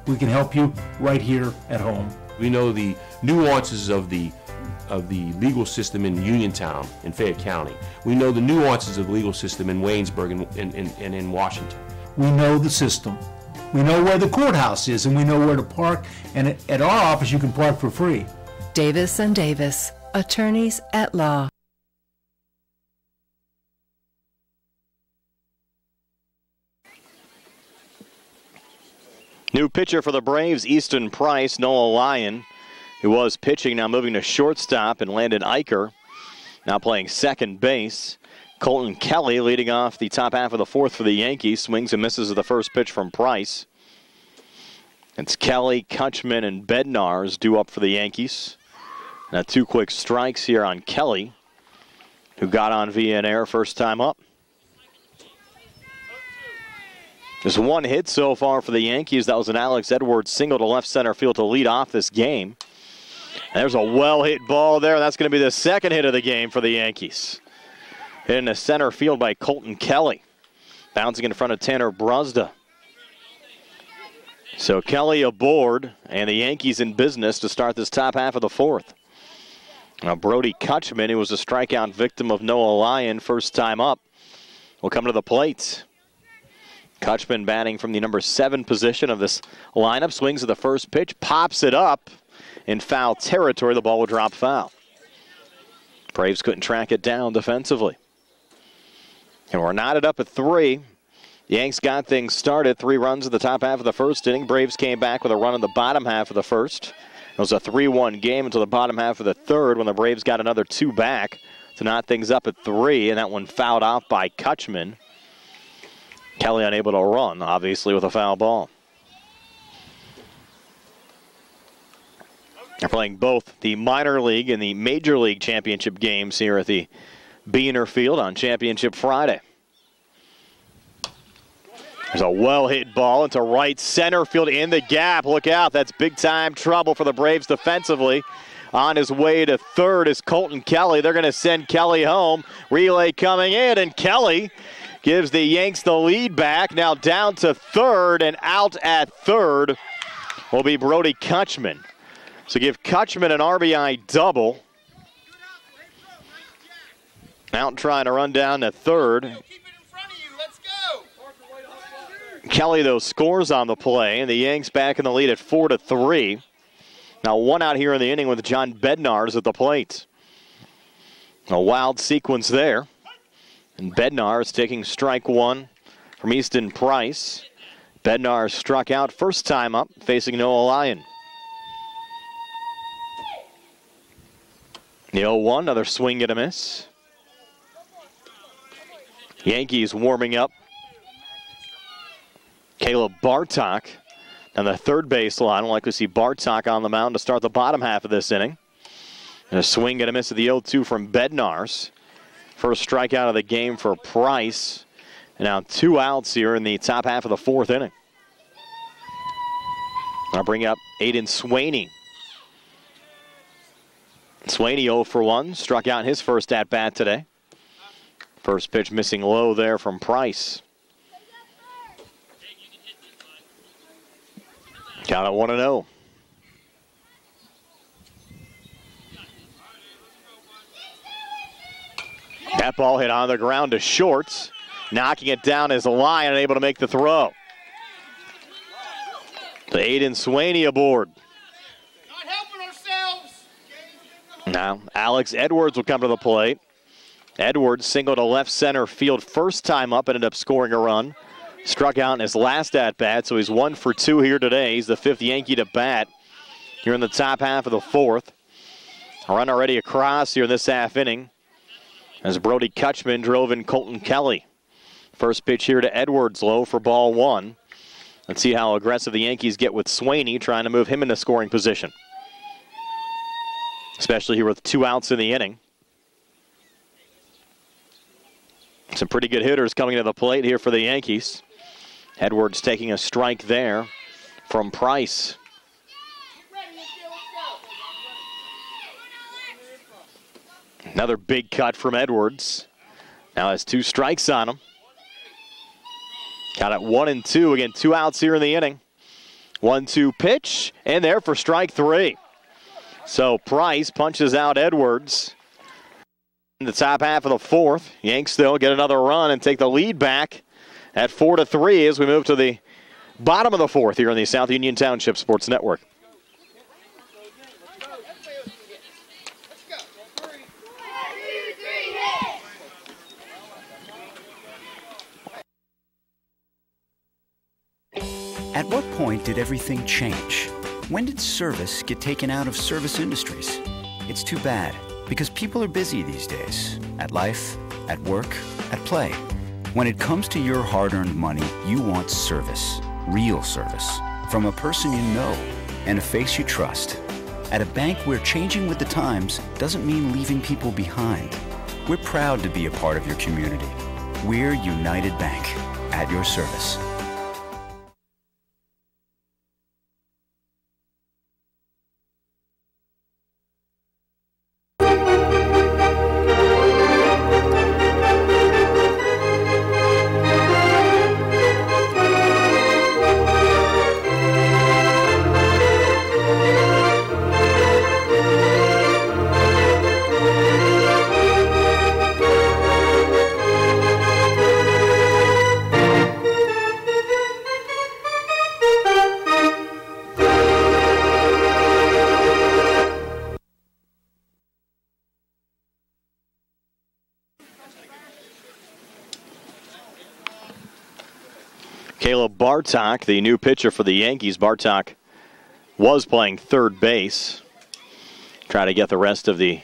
We can help you right here at home. We know the nuances of the legal system in Uniontown in Fayette County. We know the nuances of the legal system in Waynesburg and in Washington. We know the system. We know where the courthouse is, and we know where to park. And at our office, you can park for free. Davis and Davis, attorneys at law. New pitcher for the Braves, Easton Price. Noah Lyon, who was pitching, now moving to shortstop, and Landon Eicher now playing second base. Colton Kelly leading off the top half of the fourth for the Yankees. Swings and misses of the first pitch from Price. It's Kelly, Kutchman, and Bednarz due up for the Yankees. Now 2 quick strikes here on Kelly, who got on via an error first time up. Just 1 hit so far for the Yankees. That was an Alex Edwards single to left center field to lead off this game. And there's a well-hit ball there. That's going to be the second hit of the game for the Yankees. Hit into center field by Colton Kelly. Bouncing in front of Tanner Bruzda. So Kelly aboard, and the Yankees in business to start this top half of the fourth. Now Brody Kutchman, who was a strikeout victim of Noah Lyon first time up, will come to the plate. Kutchman batting from the number 7 position of this lineup. Swings at the first pitch, pops it up in foul territory. The ball will drop foul. Braves couldn't track it down defensively. And we're knotted up at 3. Yanks got things started. 3 runs in the top half of the first inning. Braves came back with a run in the bottom half of the first. It was a 3-1 game until the bottom half of the third when the Braves got another 2 back to knot things up at 3, and that one fouled off by Kutchman. Kelly unable to run, obviously, with a foul ball. They're playing both the minor league and the major league championship games here at the Beaner Field on Championship Friday. There's a well-hit ball into right center field in the gap. Look out, that's big-time trouble for the Braves defensively. On his way to third is Colton Kelly. They're going to send Kelly home. Relay coming in, and Kelly gives the Yanks the lead back. Now down to third, and out at third will be Brody Kutchman. So give Kutchman an RBI double. Out trying to run down to third. Kelly, though, scores on the play, and the Yanks back in the lead at 4-3. Now 1 out here in the inning with John Bednarz at the plate. A wild sequence there. And Bednarz taking strike 1 from Easton Price. Bednarz struck out first time up, facing Noah Lyon. The 0-1, another swing and a miss. Yankees warming up. Caleb Bartok on the third base line. We'll likely see Bartok on the mound to start the bottom half of this inning. And a swing and a miss at the 0-2 from Bednarz. First strikeout of the game for Price. And now 2 outs here in the top half of the fourth inning. I'll bring up Aiden Swaney. Swaney 0 for 1, struck out in his first at-bat today. First pitch missing low there from Price. Count at 1-0. That ball hit on the ground to shorts. Knocking it down is Lyon, unable to make the throw. The Aiden Swaney aboard. Now, Alex Edwards will come to the plate. Edwards singled to left center field first time up, ended up scoring a run. Struck out in his last at-bat, so he's 1 for 2 here today. He's the 5th Yankee to bat here in the top half of the 4th. A run already across here in this half inning as Brody Kutchman drove in Colton Kelly. First pitch here to Edwards, low for ball 1. Let's see how aggressive the Yankees get with Swaney, trying to move him into scoring position, especially here with 2 outs in the inning. Some pretty good hitters coming to the plate here for the Yankees. Edwards taking a strike there from Price. Another big cut from Edwards. Now has 2 strikes on him. Got it 1-2. Again, 2 outs here in the inning. 1-2 pitch, and there for strike 3. So Price punches out Edwards. In the top half of the 4th, Yanks still get another run and take the lead back at 4-3 as we move to the bottom of the 4th here on the South Union Township Sports Network. At what point did everything change? When did service get taken out of service industries? It's too bad, because people are busy these days. At life, at work, at play. When it comes to your hard-earned money, you want service. Real service. From a person you know and a face you trust. At a bank where changing with the times doesn't mean leaving people behind. We're proud to be a part of your community. We're United Bank. At your service. Bartok, the new pitcher for the Yankees. Bartok was playing third base. Try to get the rest of the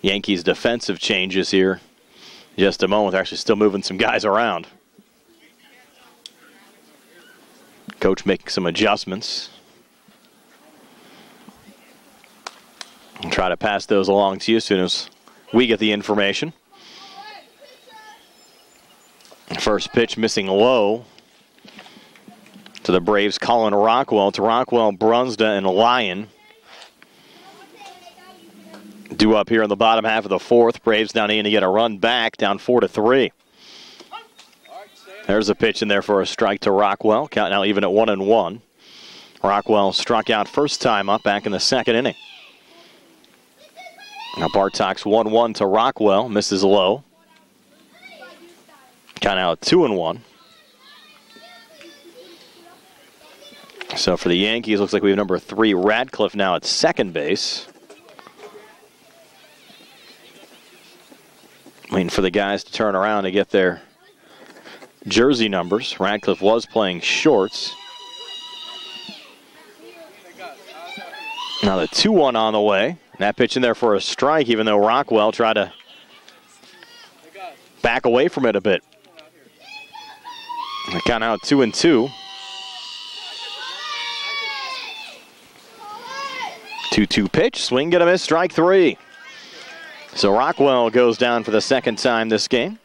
Yankees defensive changes here in just a moment. They're actually still moving some guys around. Coach making some adjustments. I'll try to pass those along to you as soon as we get the information. First pitch missing low to the Braves, Colin Rockwell. To Rockwell, Brunsda, and Lyon. Due up here in the bottom half of the 4th. Braves now needing to get a run back, down 4-3. There's a pitch in there for a strike to Rockwell. Count now even at 1-1. Rockwell struck out first time up back in the 2nd inning. Now Bartok's 1-1 to Rockwell. Misses low. Count now at 2-1. So for the Yankees, looks like we have number 3, Radcliffe, now at second base. Waiting for the guys to turn around to get their jersey numbers. Radcliffe was playing shorts. Now the 2-1 on the way. That pitch in there for a strike, even though Rockwell tried to back away from it a bit. The count out 2-2. 2-2 pitch, swing, get a miss, strike 3. So Rockwell goes down for the 2nd time this game.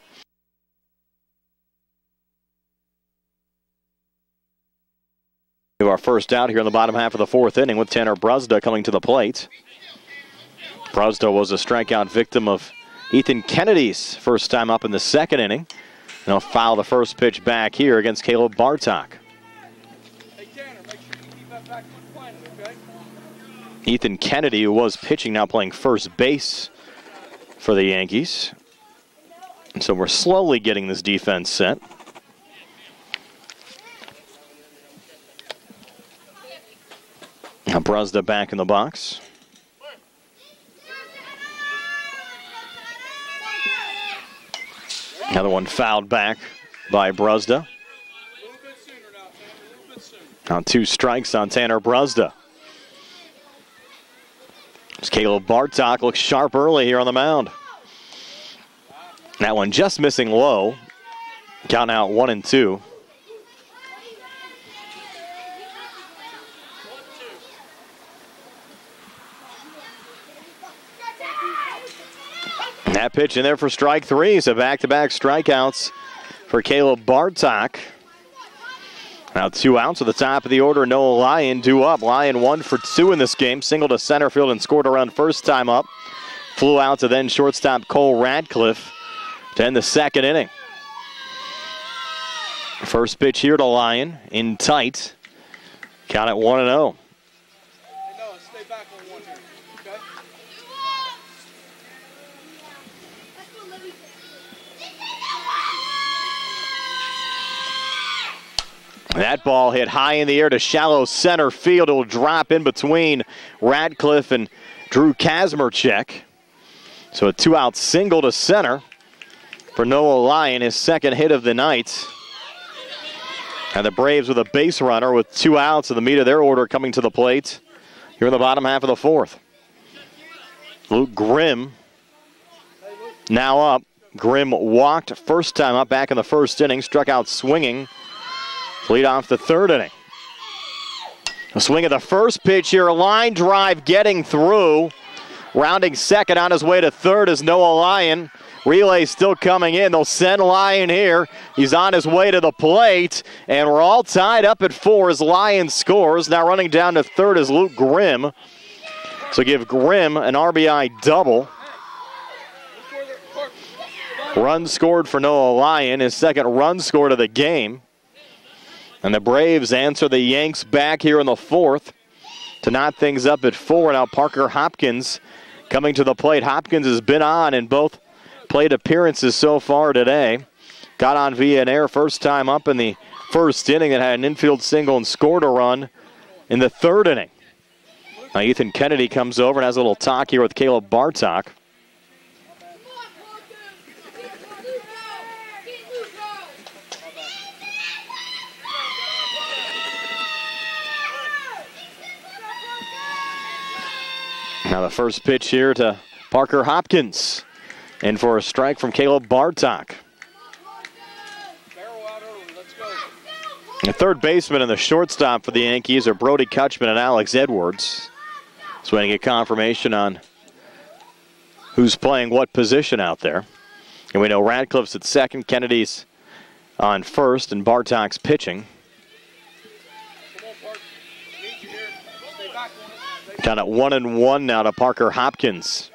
Our first out here in the bottom half of the 4th inning with Tanner Brusda coming to the plate. Brusda was a strikeout victim of Ethan Kennedy's first time up in the 2nd inning. And he'll foul the first pitch back here against Caleb Bartok. Ethan Kennedy, who was pitching, now playing first base for the Yankees. And so we're slowly getting this defense set. Now Brusda back in the box. Another one fouled back by Bruzda. On 2 strikes on Tanner Bruzda. As Caleb Bartok looks sharp early here on the mound. That one just missing low. Count out 1-2. That pitch in there for strike 3. So back-to-back strikeouts for Caleb Bartok. Now 2 outs at the top of the order. Noah Lyon due up. Lyon 1 for 2 in this game. Single to center field and scored a run first time up. Flew out to then shortstop Cole Radcliffe to end the second inning. First pitch here to Lyon in tight. Count at 1-0. Stay back on 1 here, okay? That ball hit high in the air to shallow center field. It will drop in between Radcliffe and Drew Kazmerchek. So a 2-out single to center for Noah Lyon, his second hit of the night. And the Braves with a base runner with 2 outs in the meat of their order coming to the plate here in the bottom half of the 4th. Luke Grimm now up. Grimm walked first time up back in the first inning, struck out swinging. Lead off the 3rd inning. A swing of the first pitch here. A line drive getting through. Rounding second on his way to 3rd is Noah Lyon. Relay still coming in. They'll send Lyon here. He's on his way to the plate. And we're all tied up at 4 as Lyon scores. Now running down to 3rd is Luke Grimm. So give Grimm an RBI double. Run scored for Noah Lyon. His second run scored of the game. And the Braves answer the Yanks back here in the 4th to knot things up at 4. Now Parker Hopkins coming to the plate. Hopkins has been on in both plate appearances so far today. Got on via an error first time up in the first inning and had an infield single and scored a run in the 3rd inning. Now Ethan Kennedy comes over and has a little talk here with Caleb Bartok. Now the first pitch here to Parker Hopkins. In for a strike from Caleb Bartok. The third baseman and the shortstop for the Yankees are Brody Kutchman and Alex Edwards. So we get confirmation on who's playing what position out there. And we know Radcliffe's at second, Kennedy's on first, and Bartok's pitching. Count at 1-1 now to Parker Hopkins.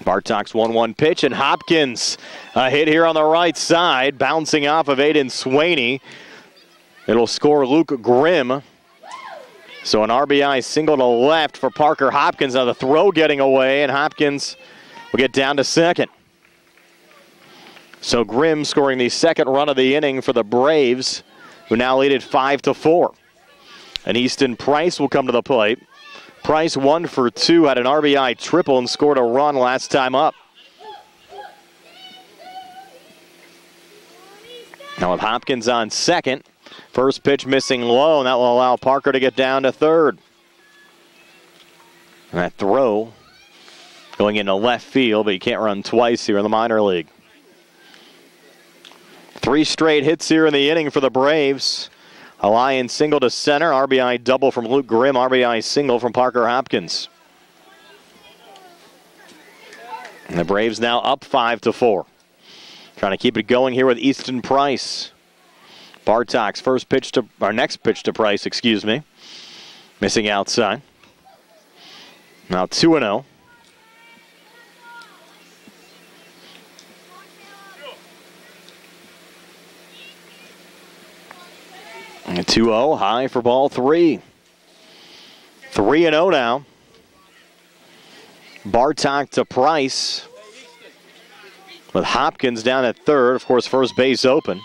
Bartok's 1-1 pitch, and Hopkins a hit here on the right side, bouncing off of Aiden Swaney. It'll score Luke Grimm. So an RBI single to left for Parker Hopkins. Now the throw getting away, and Hopkins will get down to second. So Grimm scoring the second run of the inning for the Braves, who now lead it 5-4. And Easton Price will come to the plate. Price 1 for 2, had an RBI triple and scored a run last time up. Now with Hopkins on second, first pitch missing low, and that will allow Parker to get down to 3rd. And that throw going into left field, but you can't run twice here in the minor league. 3 straight hits here in the inning for the Braves. A Lyon single to center, RBI double from Luke Grimm, RBI single from Parker Hopkins. And the Braves now up 5-4. Trying to keep it going here with Easton Price. Bartok's next pitch to Price, excuse me. Missing outside. Now 2-0. And 2-0, high for ball 3. 3-0 now. Bartok to Price. With Hopkins down at 3rd, of course, first base open.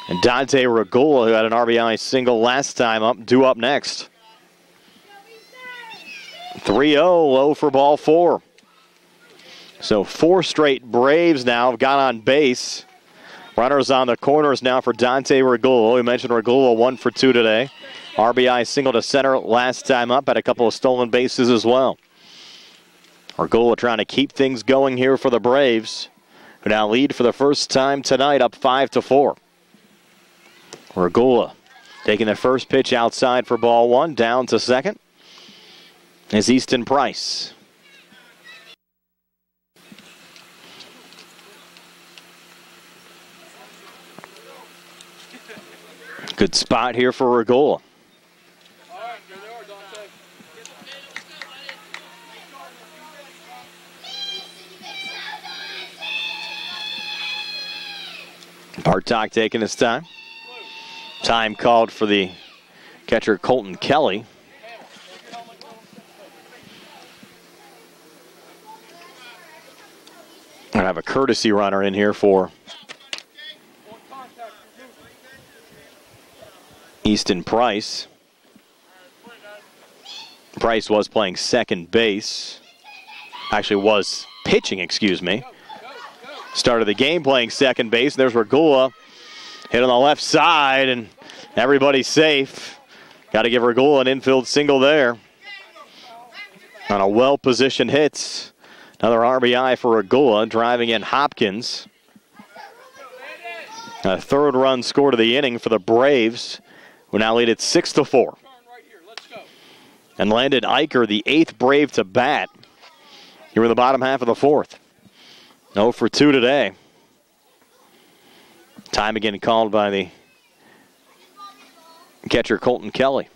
And Dante Regula, who had an RBI single last time up, due up next. 3-0, low for ball 4. So 4 straight Braves now have got on base. Runners on the corners now for Dante Regula. We mentioned Regula 1 for 2 today. RBI single to center last time up. Had a couple of stolen bases as well. Regula trying to keep things going here for the Braves, who now lead for the first time tonight, up 5-4. Regula taking the first pitch outside for ball 1. Down to second is Easton Price. Good spot here for Regula. Bartok taking his time. Time called for the catcher Colton Kelly. I have a courtesy runner in here for Easton Price. Price was playing second base. Actually was pitching, excuse me. Started the game playing second base. There's Regula. Hit on the left side, and everybody's safe. Got to give Regula an infield single there. On a well-positioned hit. Another RBI for Regula, driving in Hopkins. A third run scored of the inning for the Braves, who now lead it 6-4. And Landon Eicher, the 8th Brave to bat here in the bottom half of the 4th. 0 for 2 today. Time again called by the catcher Colton Kelly.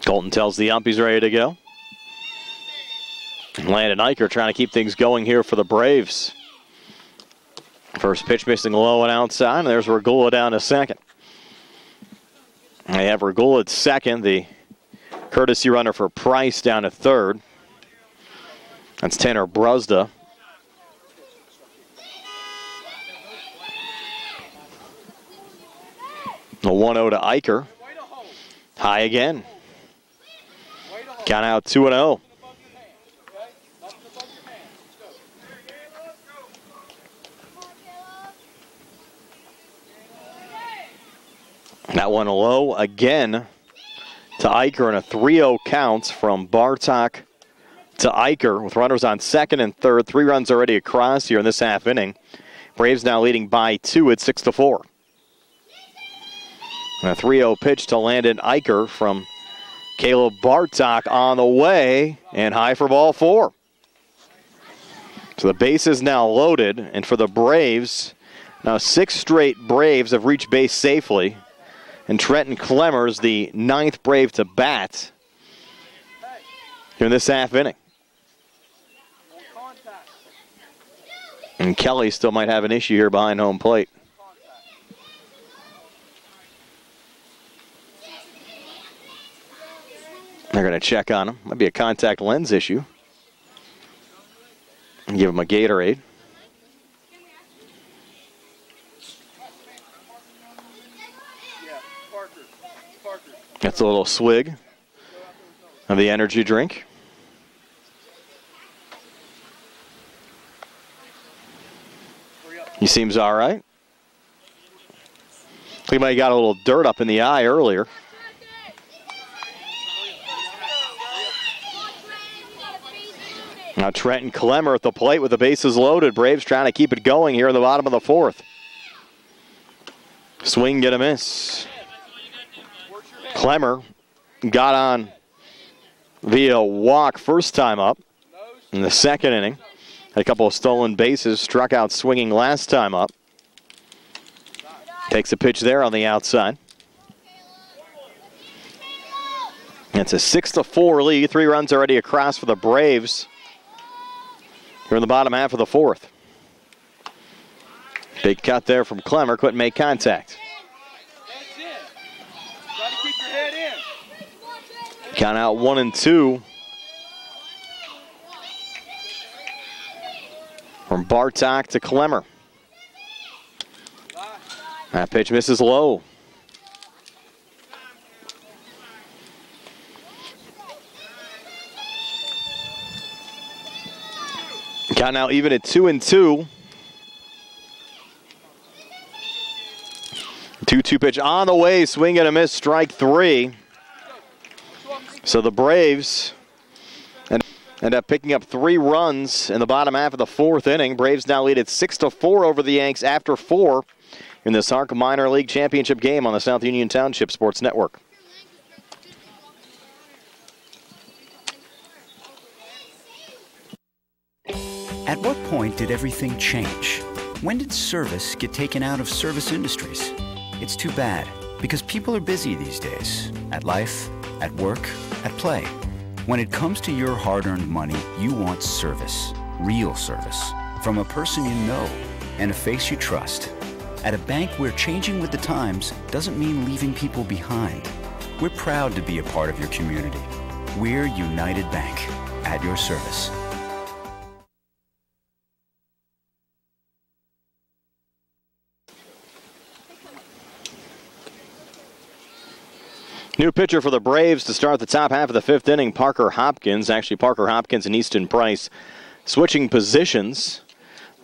Colton tells the ump he's ready to go. Landon Eicher trying to keep things going here for the Braves. First pitch missing low and outside, and there's Regula down to second. They have Regula at second, the courtesy runner for Price down to third. That's Tanner Bruzda. A 1-0 to Eicher. High again. Count out 2-0. That one low again to Eicher, and a 3-0 count from Bartok to Eicher with runners on second and third. 3 runs already across here in this half inning. Braves now leading by 2 at 6-4. And a 3-0 pitch to Landon Eicher from Caleb Bartok on the way, and high for ball 4. So the base is now loaded, and for the Braves, now 6 straight Braves have reached base safely. And Trenton Clemmers, the 9th Brave to bat here in this half inning. And Kelly still might have an issue here behind home plate. They're going to check on him. Might be a contact lens issue. And give him a Gatorade. That's a little swig of the energy drink. He seems all right. He might have got a little dirt up in the eye earlier. Now Trenton Clemmer at the plate with the bases loaded. Braves trying to keep it going here in the bottom of the 4th. Swing, get a miss. Clemmer got on via walk first time up in the second inning. Had a couple of stolen bases, struck out swinging last time up. Takes a pitch there on the outside. It's a 6-4 lead. 3 runs already across for the Braves here in the bottom half of the 4th. Big cut there from Clemmer. Couldn't make contact. Count out 1-2. From Bartok to Klemmer. That pitch misses low. Count now even at 2-2. 2-2 pitch on the way, swing and a miss, strike 3. So the Braves end up picking up 3 runs in the bottom half of the 4th inning. Braves now lead at 6-4 over the Yanks after 4 in this HARC Minor League Championship game on the South Union Township Sports Network. At what point did everything change? When did service get taken out of service industries? It's too bad, because people are busy these days. At life, at work, at play. When it comes to your hard-earned money, you want service. Real service. From a person you know and a face you trust. At a bank where changing with the times doesn't mean leaving people behind. We're proud to be a part of your community. We're United Bank, at your service. New pitcher for the Braves to start the top half of the 5th inning, Parker Hopkins. Actually, Parker Hopkins and Easton Price switching positions.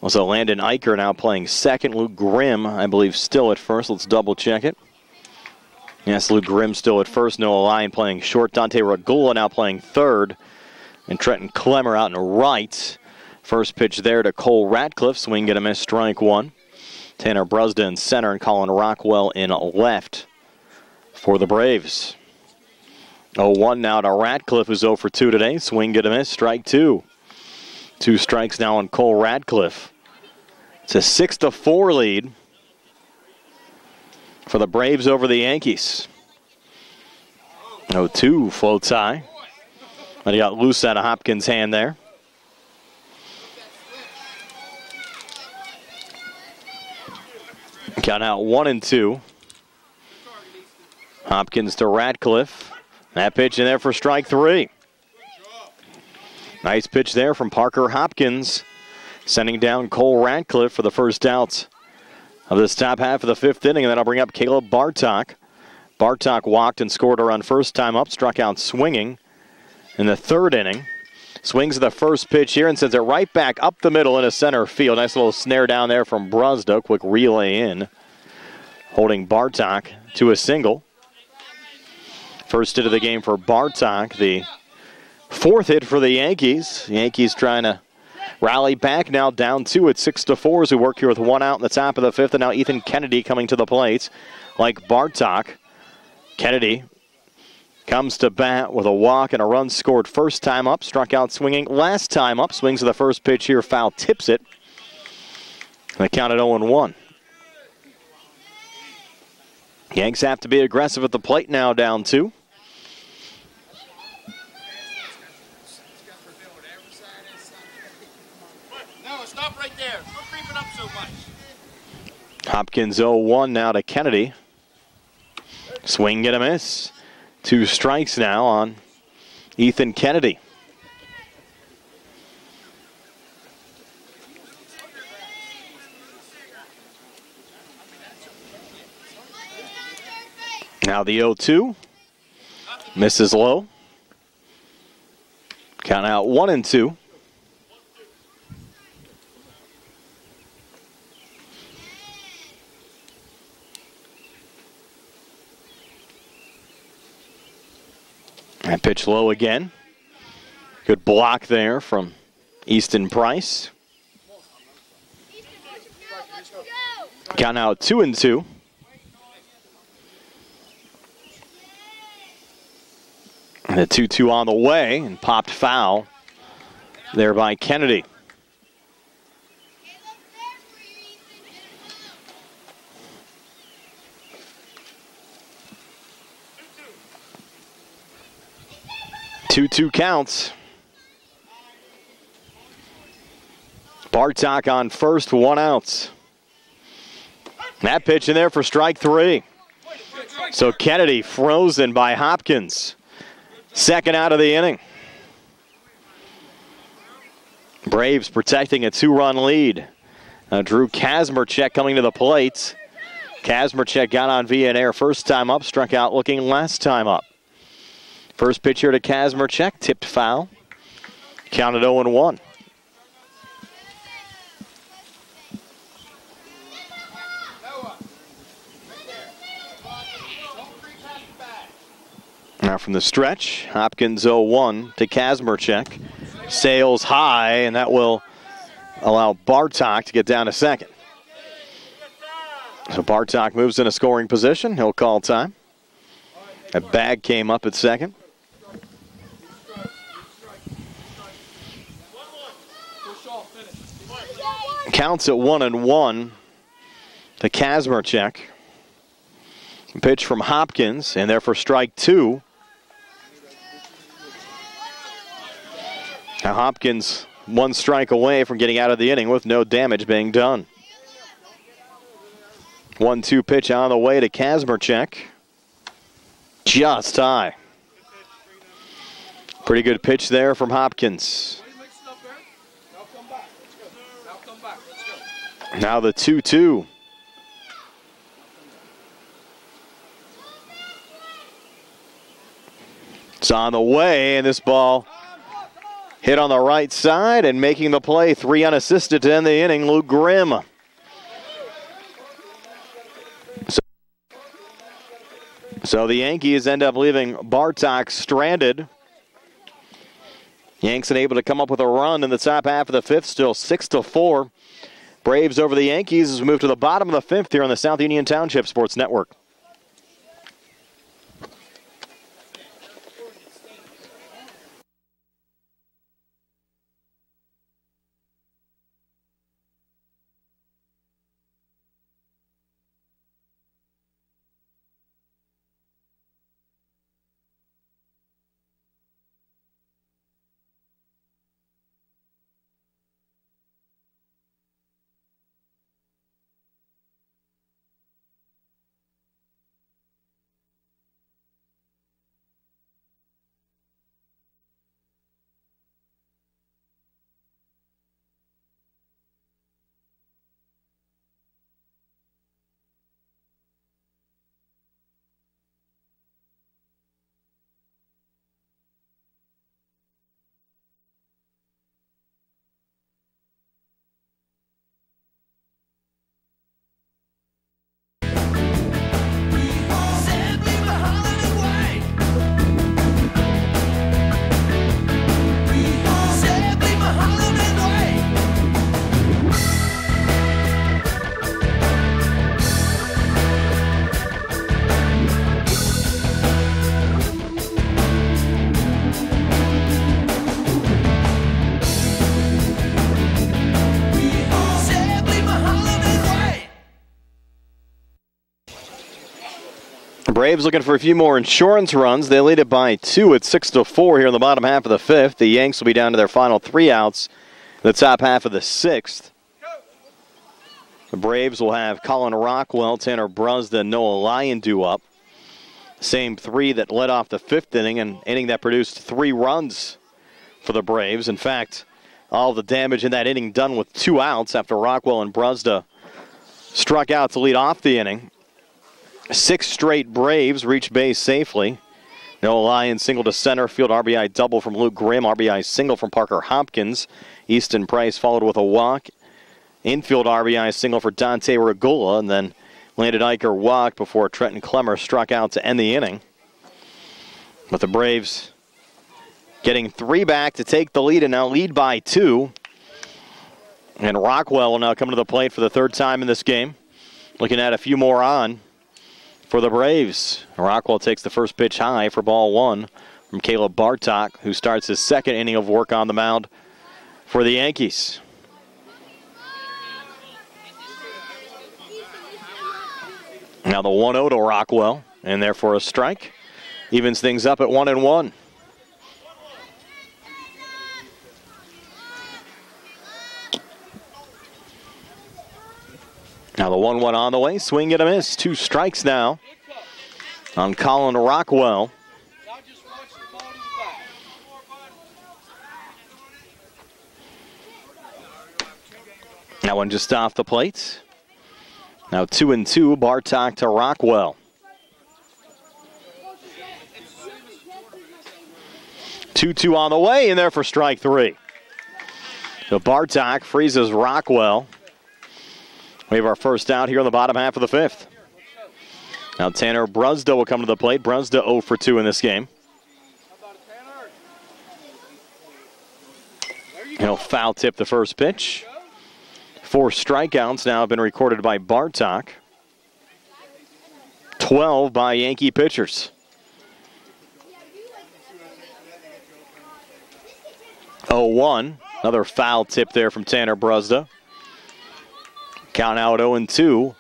Also, Landon Eicher now playing second. Luke Grimm, I believe, still at first. Let's double check it. Yes, Luke Grimm still at first. Noah Lyon playing short. Dante Regula now playing third. And Trenton Klemmer out in right. First pitch there to Cole Ratcliffe. Swing and a miss, strike 1. Tanner Brusda in center and Colin Rockwell in left for the Braves. 0-1 now to Ratcliffe, who's 0 for 2 today. Swing and a miss, strike 2. 2 strikes now on Cole Ratcliffe. It's a 6-4 lead for the Braves over the Yankees. 0-2 floats high. But he got loose out of Hopkins' hand there. Count out 1-2. Hopkins to Ratcliffe. That pitch in there for strike 3. Nice pitch there from Parker Hopkins, sending down Cole Ratcliffe for the first out of this top half of the 5th inning. And then I'll bring up Caleb Bartok. Bartok walked and scored a run first time up, struck out swinging in the 3rd inning. Swings at the first pitch here and sends it right back up the middle into center field. Nice little snare down there from Brusda. Quick relay in, holding Bartok to a single. First hit of the game for Bartok, the 4th hit for the Yankees. The Yankees trying to rally back, now down 2 at 6-4 as we work here with 1 out in the top of the 5th. And now Ethan Kennedy coming to the plate like Bartok. Kennedy comes to bat with a walk and a run scored first time up, struck out swinging last time up. Swings to the first pitch here, foul tips it. And they count at 0-1. Yanks have to be aggressive at the plate now, down 2. No, stop right there. Quit creeping up so much. Hopkins 0-1 now to Kennedy. Swing and a miss. 2 strikes now on Ethan Kennedy. Now the 0-2. Misses low. Count out 1-2. And pitch low again. Good block there from Easton Price. Count now 2-2. And the 2-2 on the way and popped foul there by Kennedy. Two counts. Bartok on first, 1 out. That pitch in there for strike 3. So Kennedy frozen by Hopkins. Second out of the inning. Braves protecting a 2-run lead. Drew Kazmerchek coming to the plate. Kazmerchek got on via an error first time up, struck out looking last time up. First pitch here to Kazmerchek, tipped foul. Counted 0-1. Now from the stretch, Hopkins 0-1 to Kazmerchek. Sails high, and that will allow Bartok to get down to second. So Bartok moves in a scoring position. He'll call time. A bag came up at second. Counts at 1-1 to Kazmerchek. Pitch from Hopkins, and there for strike 2. Now Hopkins 1 strike away from getting out of the inning with no damage being done. 1-2 pitch on the way to Kazmerchek. Just high. Pretty good pitch there from Hopkins. Now the 2-2. It's on the way, and this ball hit on the right side, and making the play, 3 unassisted to end the inning, Luke Grimm. So the Yankees end up leaving Bartok stranded. Yanks unable to come up with a run in the top half of the 5th, still 6-4. Braves over the Yankees as we move to the bottom of the 5th here on the South Union Township Sports Network. Braves looking for a few more insurance runs. They lead it by 2 at 6-4 here in the bottom half of the 5th. The Yanks will be down to their final 3 outs in the top half of the 6th. The Braves will have Colin Rockwell, Tanner Brusda, Noah Lyon due up. Same 3 that led off the 5th inning, an inning that produced 3 runs for the Braves. In fact, all the damage in that inning done with 2 outs after Rockwell and Brusda struck out to lead off the inning. 6 straight Braves reach base safely. Noah Lyon single to center field, RBI double from Luke Grimm, RBI single from Parker Hopkins. Easton Price followed with a walk. Infield RBI single for Dante Regula, and then Landon Eicher walked before Trenton Clemmer struck out to end the inning. But the Braves getting 3 back to take the lead, and now lead by 2. And Rockwell will now come to the plate for the 3rd time in this game. Looking at a few more on for the Braves. Rockwell takes the first pitch high for ball 1 from Caleb Bartok, who starts his 2nd inning of work on the mound for the Yankees. Now the 1-0 to Rockwell, and therefore a strike. Evens things up at 1-1. Now the 1-1 on the way. Swing and a miss. 2 strikes now on Colin Rockwell. That one just off the plate. Now 2-2, Bartok to Rockwell. 2-2 on the way, and there for strike three. So Bartok freezes Rockwell. We have our first out here in the bottom half of the fifth. Now Tanner Brusda will come to the plate. Brusda 0 for 2 in this game. He'll foul tip the first pitch. 4 strikeouts now have been recorded by Bartok. 12 by Yankee pitchers. 0-1. Another foul tip there from Tanner Brusda. Count out 0-2.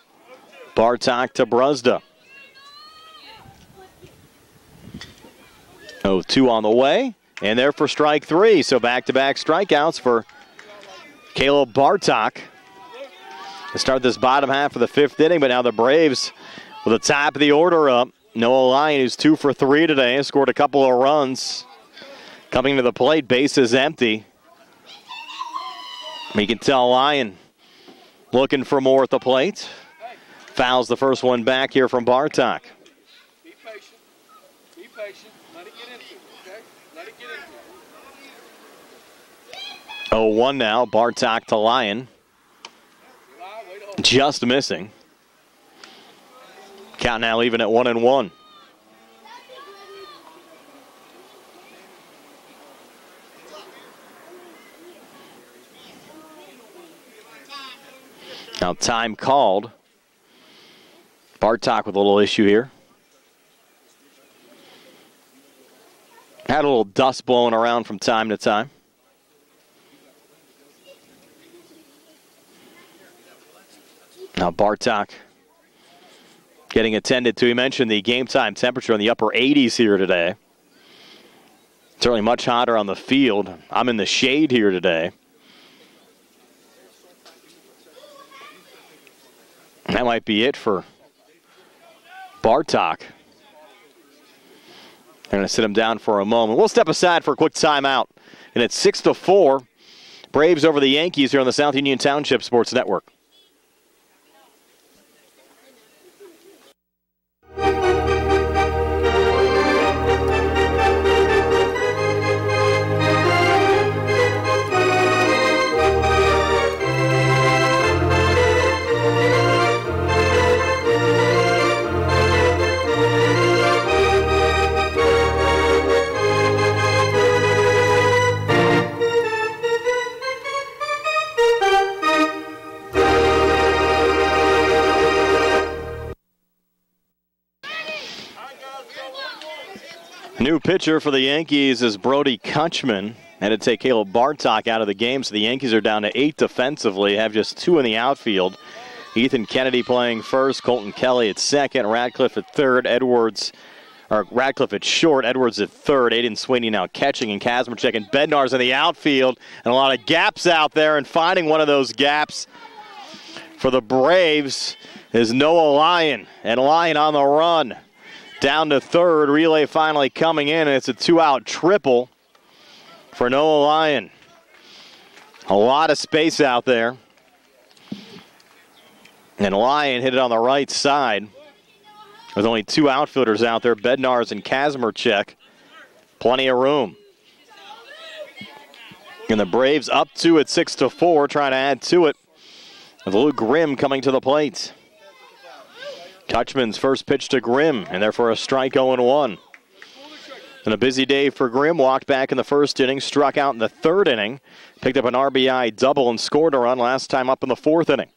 Bartok to Brusda. 0-2 on the way. And there for strike three. So back-to-back strikeouts for Caleb Bartok to start this bottom half of the fifth inning. But now the Braves with the top of the order up. Noah Lyon, who's 2 for 3 today, scored a couple of runs. Coming to the plate, base is empty. You can tell Lyon looking for more at the plate. Fouls the first one back here from Bartok. Be patient. Be patient. Let it get into it, okay? Let it get into it. 0-1 now. Bartok to Lyon. Just missing. Count now even at 1-1. Now time called. Bartok with a little issue here. Had a little dust blowing around from time to time. Now Bartok getting attended to. He mentioned the game time temperature in the upper 80s here today. Certainly much hotter on the field. I'm in the shade here today. That might be it for Bartok. They're going to sit him down for a moment. We'll step aside for a quick timeout. And it's 6-4. Braves over the Yankees here on the South Union Township Sports Network. New pitcher for the Yankees is Brody Kutchman. Had to take Caleb Bartok out of the game, so the Yankees are down to 8 defensively, have just 2 in the outfield. Ethan Kennedy playing first, Colton Kelly at second, Radcliffe at third, Radcliffe at short, Edwards at third, Aiden Sweeney now catching, and Kazmarchek and Bednar's in the outfield, and a lot of gaps out there, and finding one of those gaps for the Braves is Noah Lyon, and Lyon on the run. Down to third, relay finally coming in, and it's a 2-out triple for Noah Lyon. A lot of space out there. And Lyon hit it on the right side with only 2 outfielders out there, Bednar's and Kazmarchek. Plenty of room. And the Braves up 2 at 6-4, trying to add to it with Luke Grimm coming to the plate. Kutchman's first pitch to Grimm, and therefore a strike 0-1. And a busy day for Grimm. Walked back in the first inning, struck out in the third inning, picked up an RBI double and scored a run last time up in the fourth inning.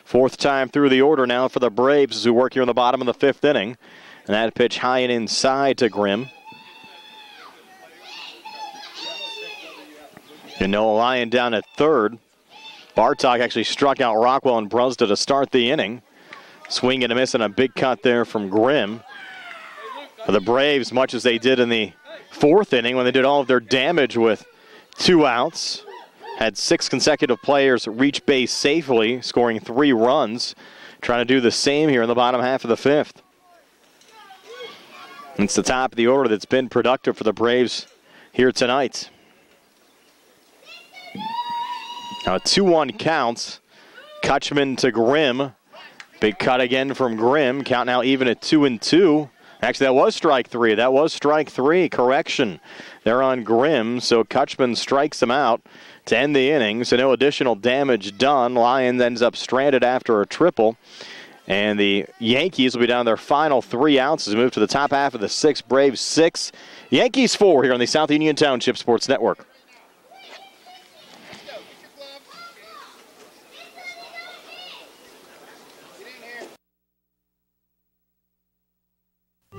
Fourth time through the order now for the Braves as we work here in the bottom of the fifth inning. And that pitch high and inside to Grimm. And Noah Lyon down at third. Bartok actually struck out Rockwell and Brusda to start the inning. Swing and a miss and a big cut there from Grimm. The Braves, much as they did in the fourth inning when they did all of their damage with 2 outs, had 6 consecutive players reach base safely, scoring 3 runs. Trying to do the same here in the bottom half of the fifth. It's the top of the order that's been productive for the Braves here tonight. Now 2-1 counts. Kutchman to Grimm. Big cut again from Grimm. Count now even at 2-2. Actually, that was strike three. That was strike three. Correction. They're on Grimm, so Kutchman strikes him out to end the inning. So no additional damage done. Lions ends up stranded after a triple. And the Yankees will be down their final 3 outs as we move to the top half of the 6th. Braves 6, Yankees 4 here on the South Union Township Sports Network.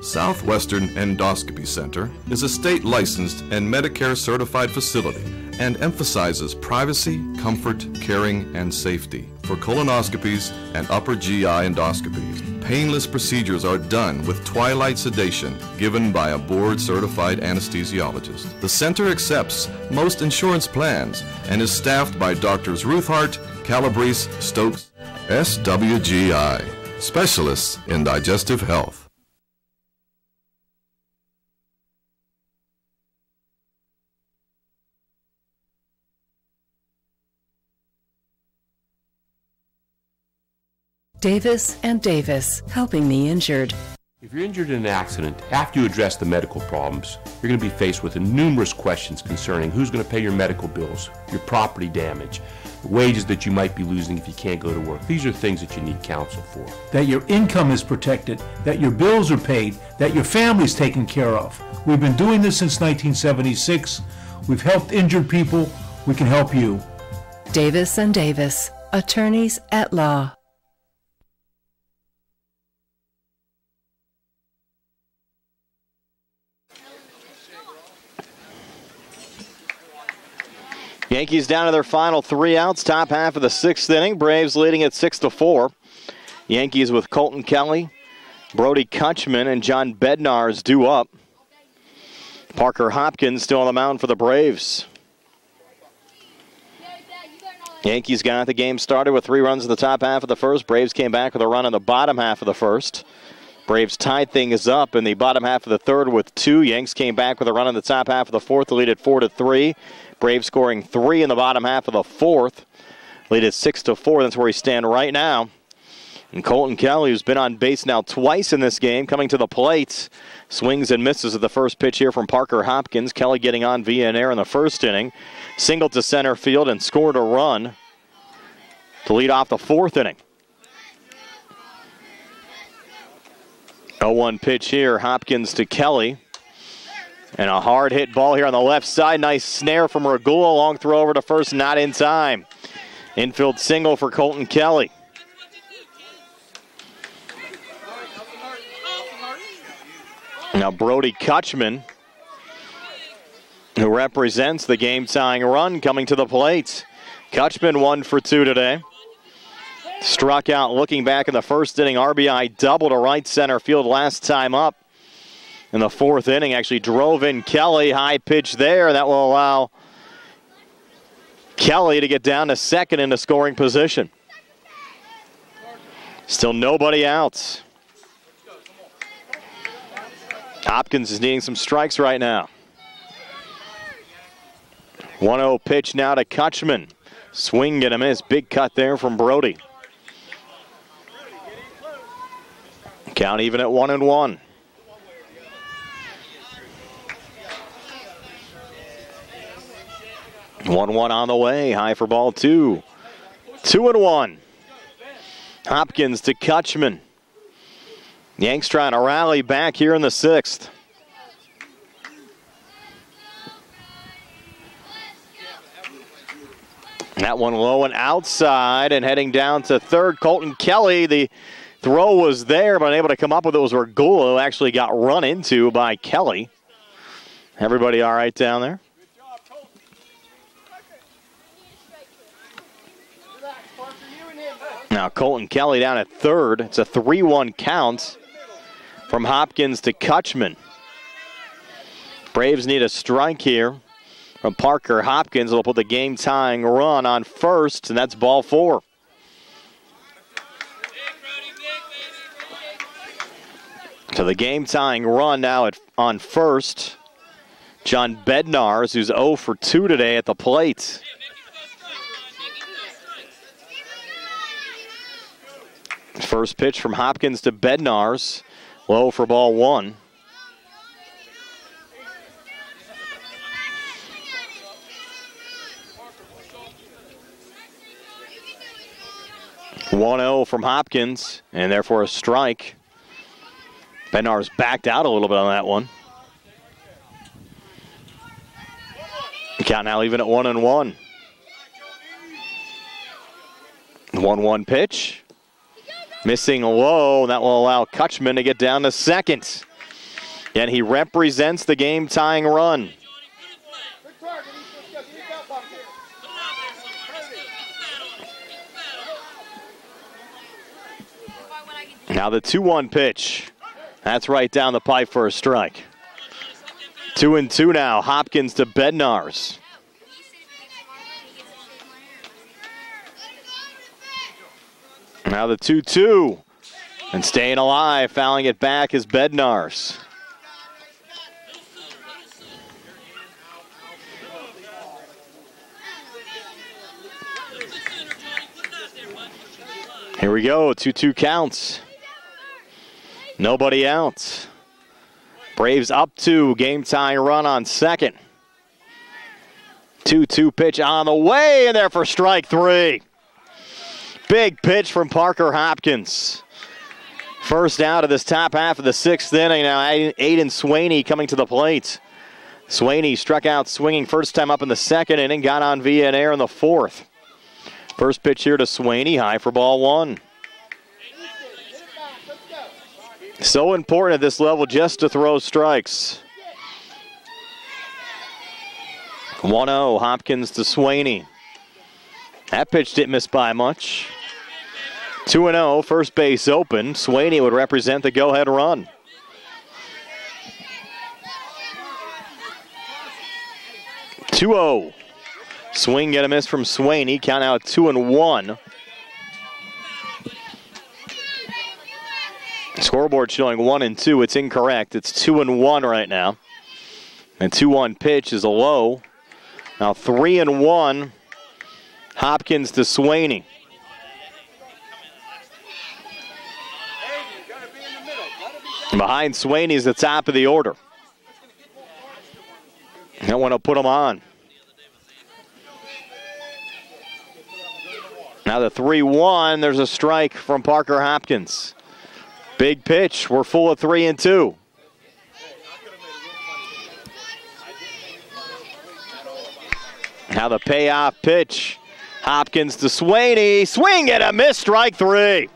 Southwestern Endoscopy Center is a state-licensed and Medicare-certified facility and emphasizes privacy, comfort, caring, and safety. For colonoscopies and upper GI endoscopies, painless procedures are done with twilight sedation given by a board-certified anesthesiologist. The center accepts most insurance plans and is staffed by Drs. Ruthhart, Calabrese, Stokes, SWGI, specialists in digestive health. Davis and Davis, helping the injured. If you're injured in an accident, after you address the medical problems, you're going to be faced with numerous questions concerning who's going to pay your medical bills, your property damage, the wages that you might be losing if you can't go to work. These are things that you need counsel for. That your income is protected, that your bills are paid, that your family's taken care of. We've been doing this since 1976. We've helped injured people. We can help you. Davis and Davis, attorneys at law. Yankees down to their final 3 outs, top half of the 6th inning. Braves leading at 6-4. Yankees with Colton Kelly, Brody Kutchman, and John Bednar's due up. Parker Hopkins still on the mound for the Braves. Yankees got the game started with 3 runs in the top half of the 1st. Braves came back with a run in the bottom half of the 1st. Braves tied things up in the bottom half of the 3rd with 2. Yanks came back with a run in the top half of the 4th to lead at 4-3. Braves scoring 3 in the bottom half of the 4th. Lead at 6-4. That's where we stand right now. And Colton Kelly, who's been on base now twice in this game, coming to the plate. Swings and misses at the first pitch here from Parker Hopkins. Kelly getting on via an error in the 1st inning. Singled to center field and scored a run to lead off the 4th inning. 0-1 pitch here. Hopkins to Kelly. And a hard hit ball here on the left side. Nice snare from Regula. Long throw over to first, not in time. Infield single for Colton Kelly. Now Brody Kutchman, who represents the game-tying run, coming to the plate. Kutchman 1 for 2 today. Struck out looking back in the 1st inning. RBI double to right center field last time up. In the 4th inning, actually drove in Kelly. High pitch there. That will allow Kelly to get down to second into scoring position. Still nobody out. Hopkins is needing some strikes right now. 1-0 pitch now to Kutchman. Swing and a miss. Big cut there from Brody. Count even at 1-1. 1-1 on the way. High for ball 2. 2-1. Hopkins to Kutchman. Yanks trying to rally back here in the 6th. That one low and outside, and heading down to 3rd. Colton Kelly, the throw was there, but unable to come up with it was Regula, who actually got run into by Kelly. Everybody all right down there? Now Colton Kelly down at 3rd. It's a 3-1 count from Hopkins to Kutchman. Braves need a strike here from Parker Hopkins. It'll put the game-tying run on first, and that's ball 4. So the game-tying run now on first. John Bednarz, who's 0 for 2 today at the plate. First pitch from Hopkins to Bednarz. Low for ball 1. (1-0) from Hopkins, and therefore a strike. Bednarz backed out a little bit on that one. Count now even at 1-1. 1-1 pitch. Missing low, and that will allow Kutchman to get down to second. And he represents the game-tying run. Now the 2-1 pitch. That's right down the pipe for a strike. 2-2 now. Hopkins to Bednarz. Now the 2-2. And staying alive, fouling it back is Bednarz. Here we go, 2-2 counts. Nobody out. Braves up 2, game-tying run on second. 2-2 pitch on the way, and there for strike 3. Big pitch from Parker Hopkins. First out of this top half of the 6th inning. Now Aiden Swaney coming to the plate. Swaney struck out swinging first time up in the 2nd inning, got on via an error in the 4th. First pitch here to Swaney, high for ball 1. So important at this level just to throw strikes. 1-0, Hopkins to Swaney. That pitch didn't miss by much. 2-0, first base open. Swaney would represent the go-ahead run. (2-0). Swing and a miss from Swaney. Count out 2-1. Scoreboard showing 1-2. It's incorrect. It's 2-1 right now. And 2-1 pitch is a low. Now 3-1. Hopkins to Swaney. Behind Swaney is the top of the order. Don't want to put him on. Now the 3-1. There's a strike from Parker Hopkins. Big pitch. We're full of 3-2. Now the payoff pitch. Hopkins to Swaney. Swing and a miss. Strike 3.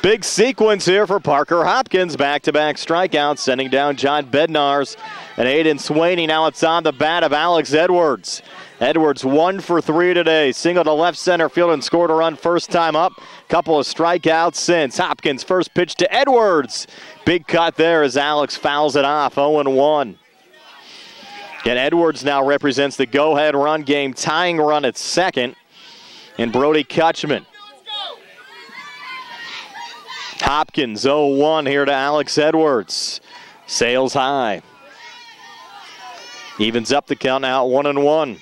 Big sequence here for Parker Hopkins. Back-to-back strikeouts, sending down John Bednarz and Aiden Swaney. Now it's on the bat of Alex Edwards. Edwards 1 for 3 today. Single to left center field and scored a run first time up. Couple of strikeouts since. Hopkins first pitch to Edwards. Big cut there as Alex fouls it off. 0-1. And Edwards now represents the go-ahead run, game tying run at second. And Brody Kutchman. Hopkins 0-1 here to Alex Edwards. Sails high. Evens up the count now at 1-1.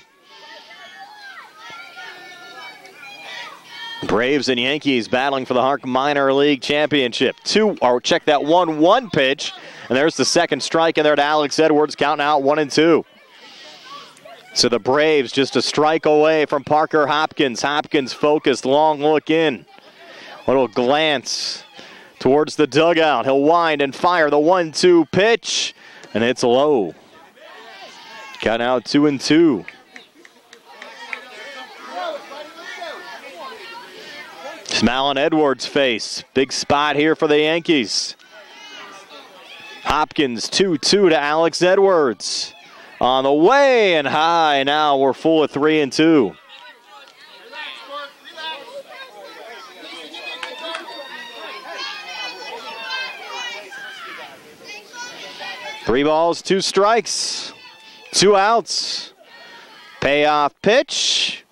Braves and Yankees battling for the HARC Minor League Championship. Check that 1-1 pitch. And there's the second strike in there to Alex Edwards, counting out 1-2. So the Braves just a strike away from Parker Hopkins. Hopkins focused, long look in. Little glance towards the dugout. He'll wind and fire the 1-2 pitch. And it's low. Count out 2-2. Smile on Edwards' face. Big spot here for the Yankees. Hopkins 2-2 to Alex Edwards. On the way and high. Now we're full of 3-2. Three balls, 2 strikes, 2 outs. Payoff pitch.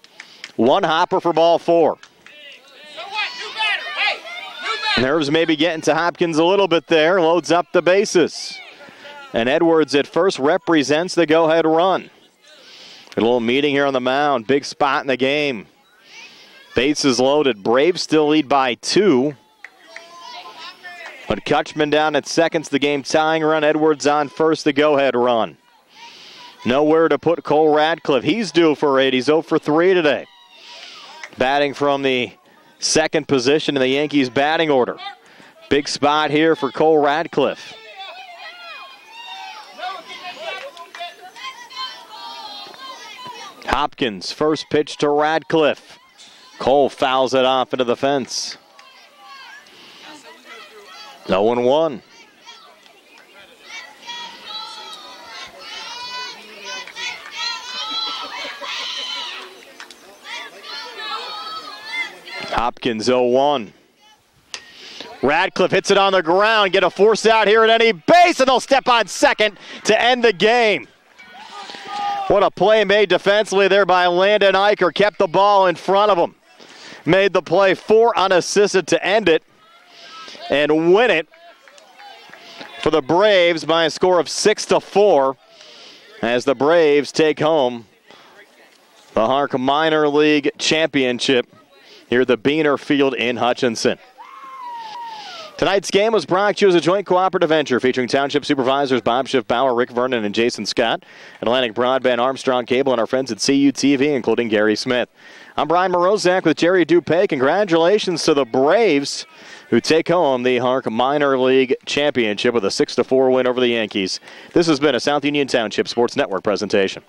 1 hopper for ball 4. Nerves maybe getting to Hopkins a little bit there. Loads up the bases. And Edwards at first represents the go-ahead run. A little meeting here on the mound. Big spot in the game. Bases loaded. Braves still lead by 2. But Kutchman down at seconds, the game tying run. Edwards on first, the go-ahead run. Nowhere to put Cole Radcliffe. He's due for 8. He's 0 for 3 today. Batting from the second position in the Yankees batting order. Big spot here for Cole Radcliffe. Hopkins, first pitch to Radcliffe. Cole fouls it off into the fence. 0-1. Hopkins 0-1. Radcliffe hits it on the ground, get a force out here at any base, and they'll step on second to end the game. What a play made defensively there by Landon Eicher. Kept the ball in front of him. Made the play 4 unassisted to end it and win it for the Braves by a score of 6-4 as the Braves take home the HARC Minor League Championship here at the Beaner Field in Hutchinson. Tonight's game was brought to you as a joint cooperative venture featuring Township Supervisors Bob Schiff-Bauer, Rick Vernon, and Jason Scott, Atlantic Broadband, Armstrong Cable, and our friends at CUTV, including Gary Smith. I'm Brian Morozak with Jerry Dupay. Congratulations to the Braves, who take home the HARC Minor League Championship with a 6-4 win over the Yankees. This has been a South Union Township Sports Network presentation.